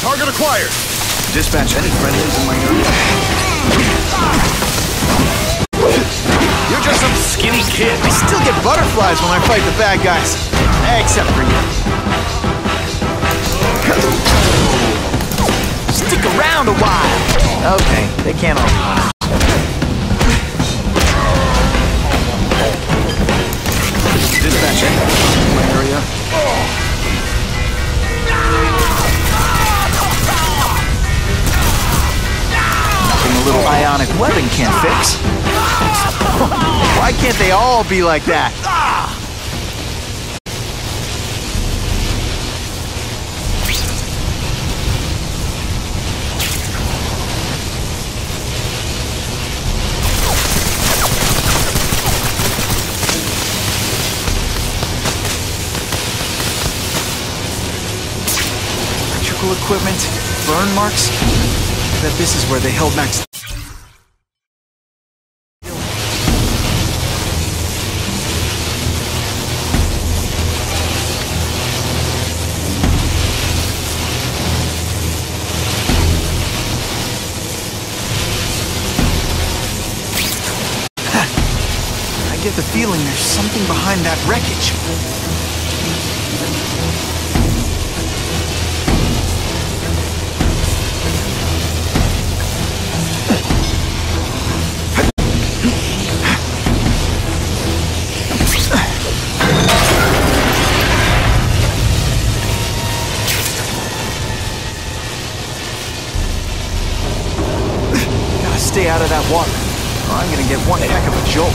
Target acquired! Dispatch any friendlies in my area. You're just some skinny kid. I still get butterflies when I fight the bad guys. Except for you. Stick around a while. Okay, they can't all be winners. Dispatch any in my area. A little ionic webbing can't fix. Why can't they all be like that? Electrical equipment, burn marks. I bet this is where they held Max. I get the feeling there's something behind that wreckage. Gotta stay out of that water, or I'm gonna get one heck of a jolt.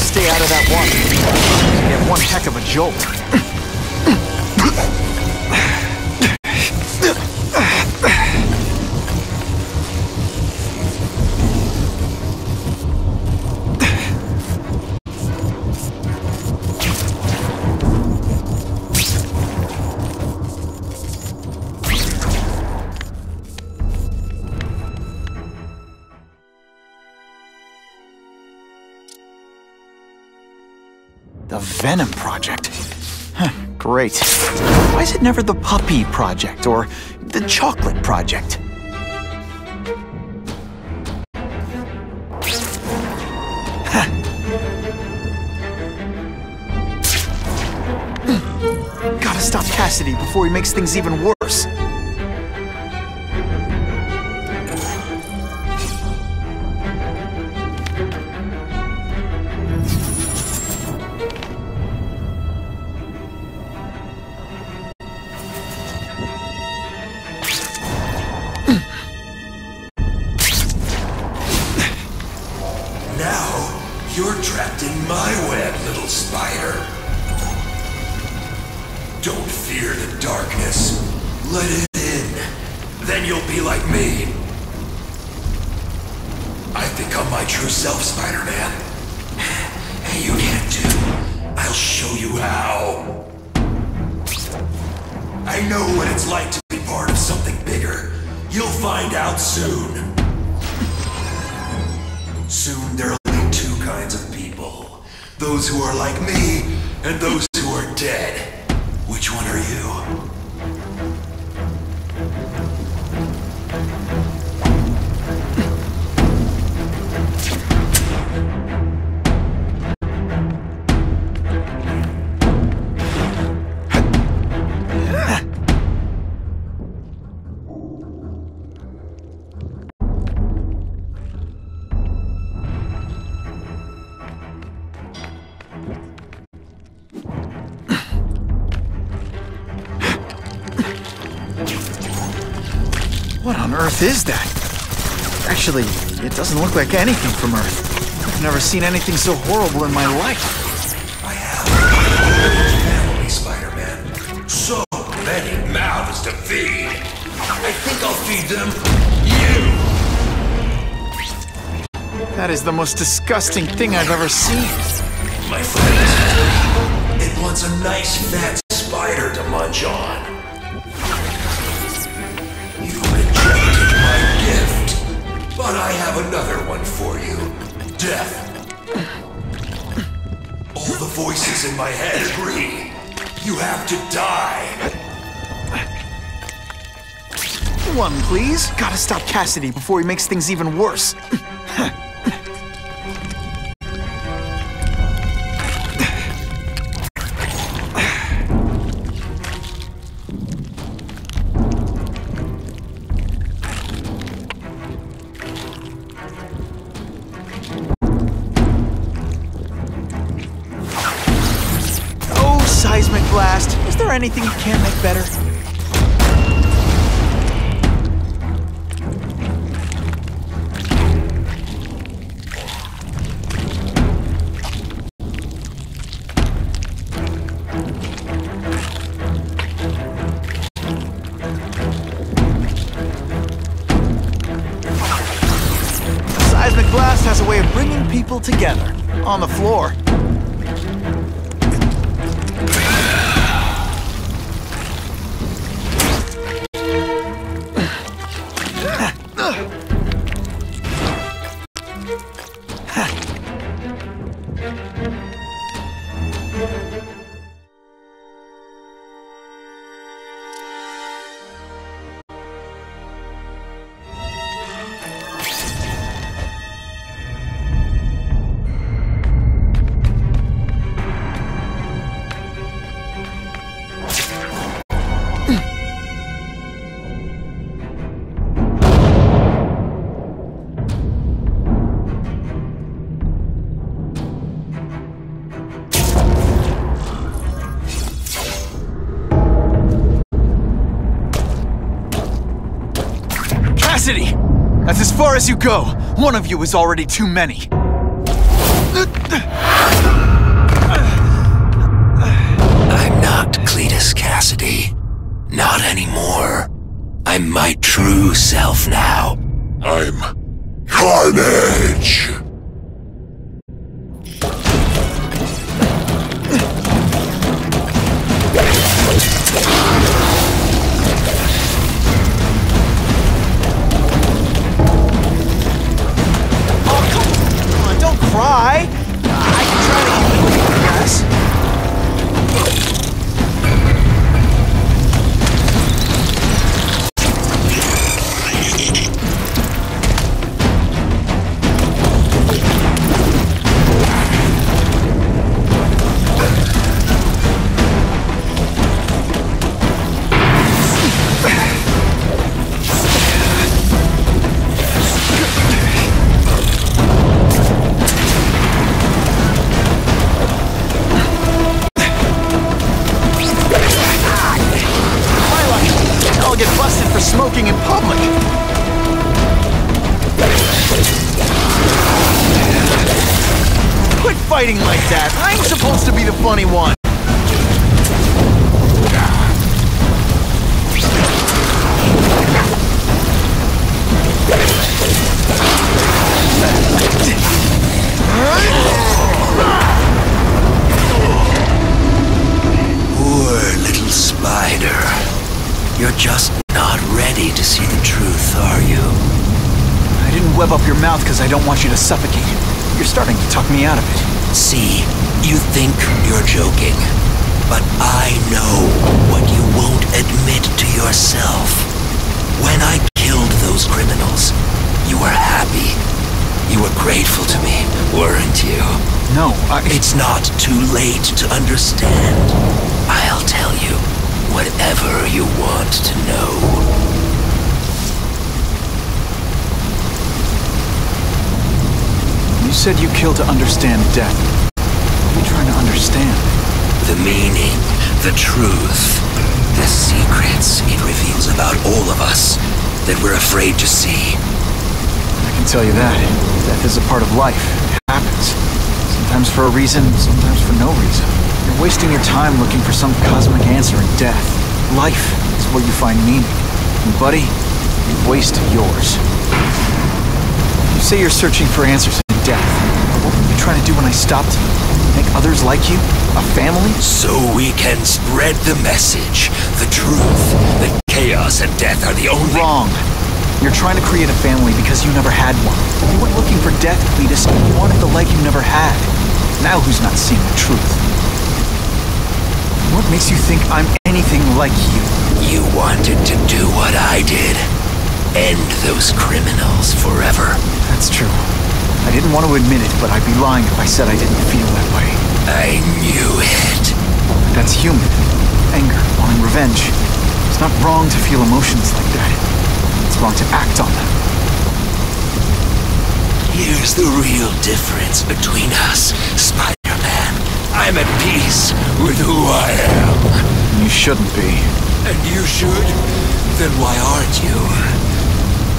Stay out of that one. You get one heck of a jolt. The Venom Project? Huh, great. Why is it never the Puppy Project or the Chocolate Project? Gotta stop Cassidy before he makes things even worse. You're trapped in my web, little spider. Don't fear the darkness. Let it in. Then you'll be like me. I've become my true self, Spider-Man. And you can't too. I'll show you how. I know what it's like to be part of something bigger. You'll find out soon. Soon there'll be two kinds of people. Those who are like me, and those who are dead. Which one are you? What on earth is that? Actually, it doesn't look like anything from Earth. I've never seen anything so horrible in my life. I have family, Spider-Man. So many mouths to feed. I think I'll feed them you. That is the most disgusting thing I've ever seen. My friends, it wants a nice fat spider to munch on. But I have another one for you. Death. All the voices in my head agree. You have to die. One, please. Gotta stop Cassidy before he makes things even worse. Seismic blast. Is there anything you can't make better? Seismic blast has a way of bringing people together on the floor. city! That's as far as you go. One of you is already too many. I'm not Cletus Cassidy. Not anymore. I'm my true self now. I'm Carnage! Don't cry! I can try to keep you with progress. Smoking in public. Quit fighting like that. I'm supposed to be the funny one. Poor little spider. You're just not ready to see the truth, are you? I didn't web up your mouth because I don't want you to suffocate. You're starting to talk me out of it. See, you think you're joking, but I know what you won't admit to yourself. When I killed those criminals, you were happy. You were grateful to me, weren't you? No, It's not too late to understand. I'll tell you whatever you want to know. You said you killed to understand death. What are you trying to understand? The meaning, the truth, the secrets it reveals about all of us that we're afraid to see. I can tell you that. Death is a part of life. It happens. Sometimes for a reason, sometimes for no reason. You're wasting your time looking for some cosmic answer in death. Life is where you find meaning. And buddy, you've wasted yours. You say you're searching for answers in death. What were you trying to do when I stopped you? Make others like you? A family? So we can spread the message, the truth, that chaos and death are the only— Wrong. You're trying to create a family because you never had one. You weren't looking for death, Cletus. You wanted the leg you never had. Now who's not seeing the truth? What makes you think I'm anything like you? You wanted to do what I did. End those criminals forever. That's true. I didn't want to admit it, but I'd be lying if I said I didn't feel that way. I knew it. That's human. Anger, wanting revenge. It's not wrong to feel emotions like that. It's wrong to act on them. Here's the real difference between us, Spider-Man. I'm at peace with who I am. You shouldn't be. And you should? Then why aren't you?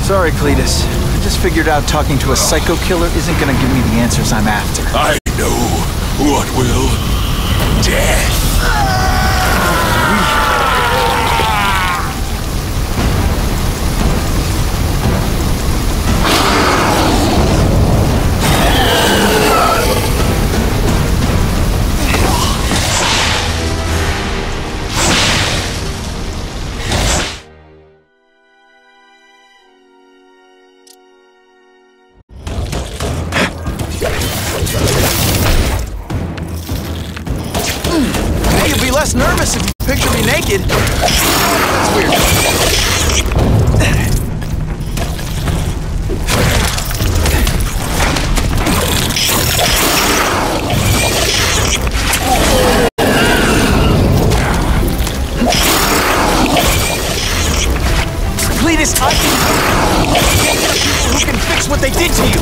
Sorry, Cletus. I just figured out talking to a psycho killer isn't gonna give me the answers I'm after. I know what will. Death. Hey, you'd be less nervous if you picture me naked. That's weird. Cletus, who can fix what they did to you?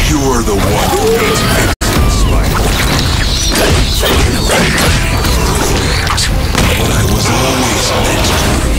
You're the one who needs fixing, Spider. What I was always meant to be.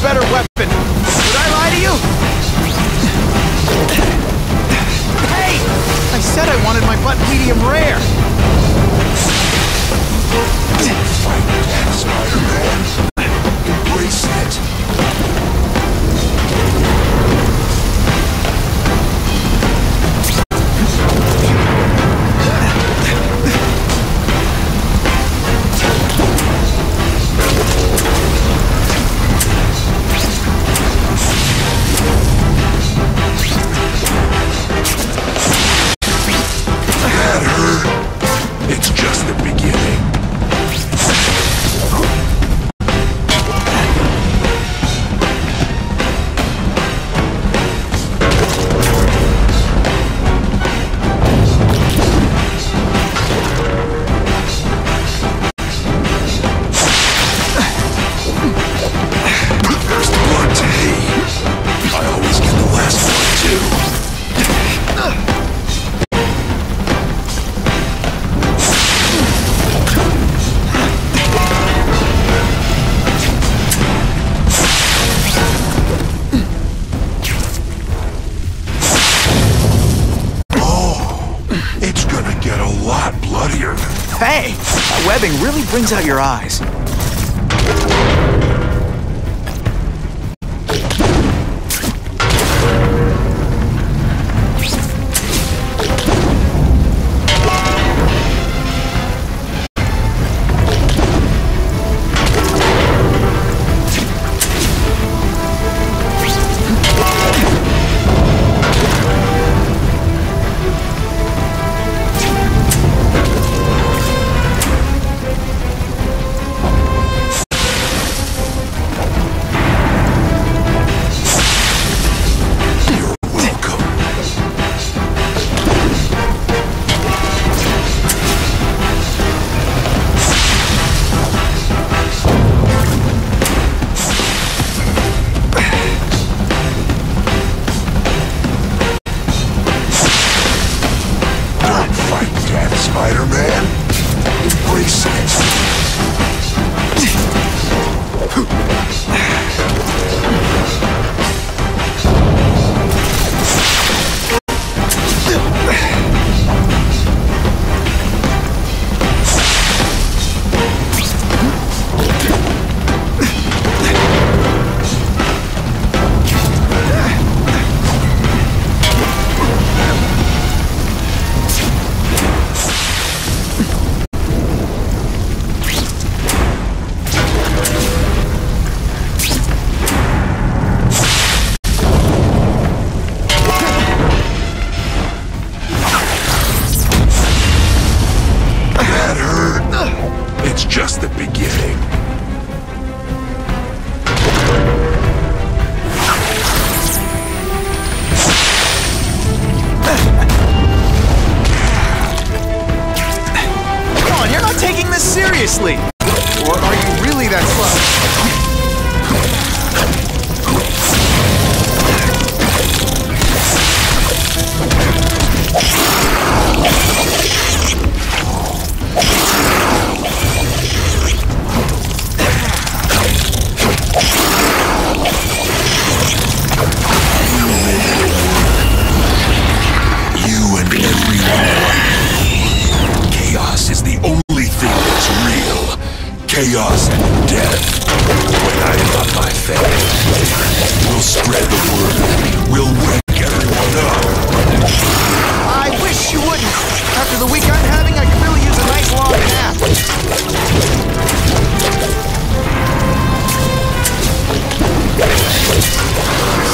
better weapon. Did I lie to you? Hey! I said I wanted my butt medium rare. Fight that, Spider-Man. Embrace it. That hurt. It's just the beginning. There's Parte. I always get the last one, too. It's gonna get a lot bloodier. Hey! That webbing really brings out your eyes. Spider-Man, embrace it. It's just the beginning. Come on, you're not taking this seriously! Or are you really that slow? Chaos and death. When I love my family, we'll spread the word. We'll wake everyone up. I wish you wouldn't. After the week I'm having, I could really use a nice long nap.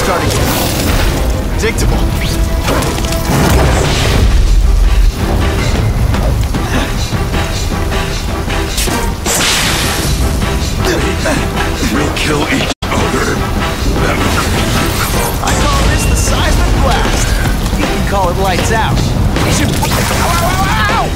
Starting to be predictable. We'll kill each other. I call this the seismic blast. You can call it lights out. We should... Ow, ow, ow, ow!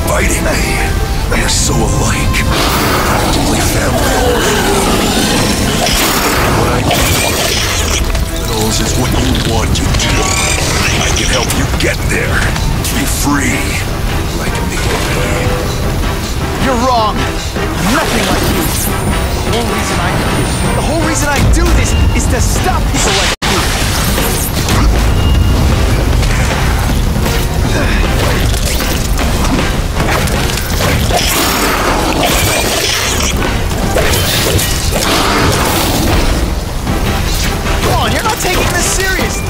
fighting me. We are so alike. Practically family already. What I do criminals is what you want to do. I can help you get there. Be free. Like me. You're wrong. I'm nothing like you. The whole reason I do this is to stop people like you. Come on, you're not taking this seriously.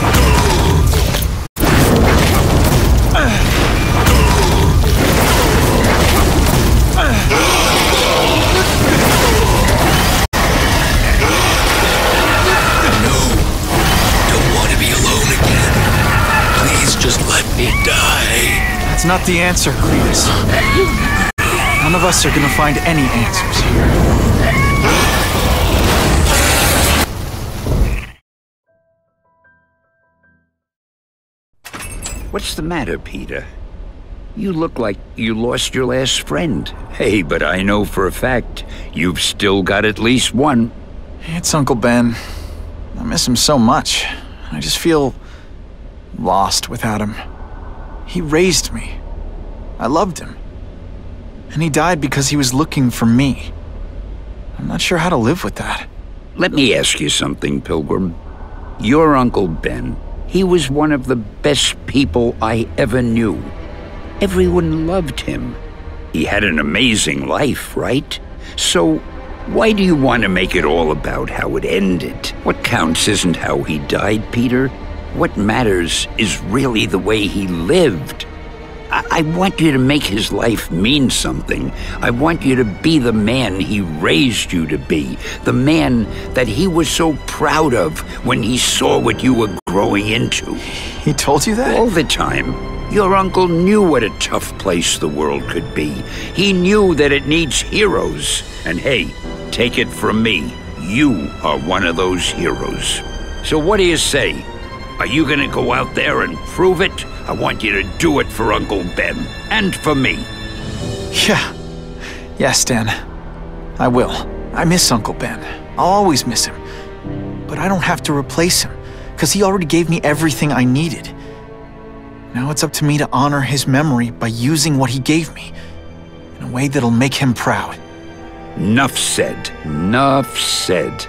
Just let me die. That's not the answer, Cletus. None of us are gonna find any answers here. What's the matter, Peter? You look like you lost your last friend. Hey, but I know for a fact you've still got at least one. It's Uncle Ben. I miss him so much. I just feel lost without him. He raised me. I loved him. And he died because he was looking for me. I'm not sure how to live with that. Let me ask you something, Pilgrim. Your Uncle Ben, he was one of the best people I ever knew. Everyone loved him. He had an amazing life, right? So, why do you want to make it all about how it ended? What counts isn't how he died, Peter. What matters is really the way he lived. I want you to make his life mean something. I want you to be the man he raised you to be. The man that he was so proud of when he saw what you were growing into. He told you that? All the time. Your uncle knew what a tough place the world could be. He knew that it needs heroes. And hey, take it from me, you are one of those heroes. So what do you say? Are you gonna go out there and prove it? I want you to do it for Uncle Ben, and for me. Yeah. Yes, Dan. I will. I miss Uncle Ben. I'll always miss him. But I don't have to replace him, because he already gave me everything I needed. Now it's up to me to honor his memory by using what he gave me, in a way that'll make him proud. Nuff said. Nuff said.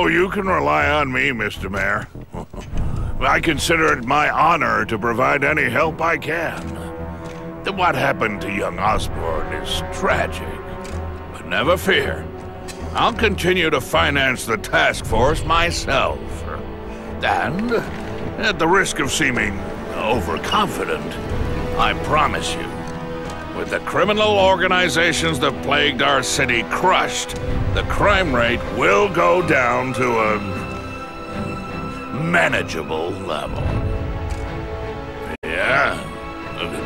you can rely on me, Mr. Mayor. I consider it my honor to provide any help I can. What happened to young Osborn is tragic, but never fear. I'll continue to finance the task force myself. And, at the risk of seeming overconfident, I promise you, with the criminal organizations that plagued our city crushed, the crime rate will go down to a manageable level. Yeah,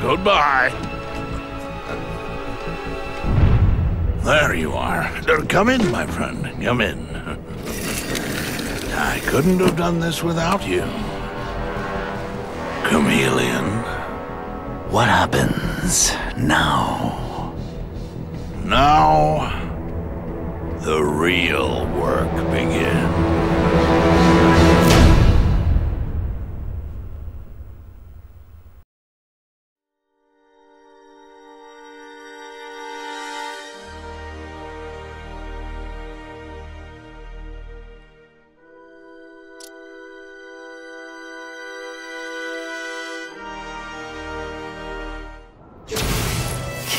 goodbye. There you are. Come in, my friend. Come in. I couldn't have done this without you. Chameleon. What happens now? Now, the real work begins.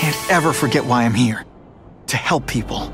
Can't ever forget why I'm here. To help people.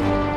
me?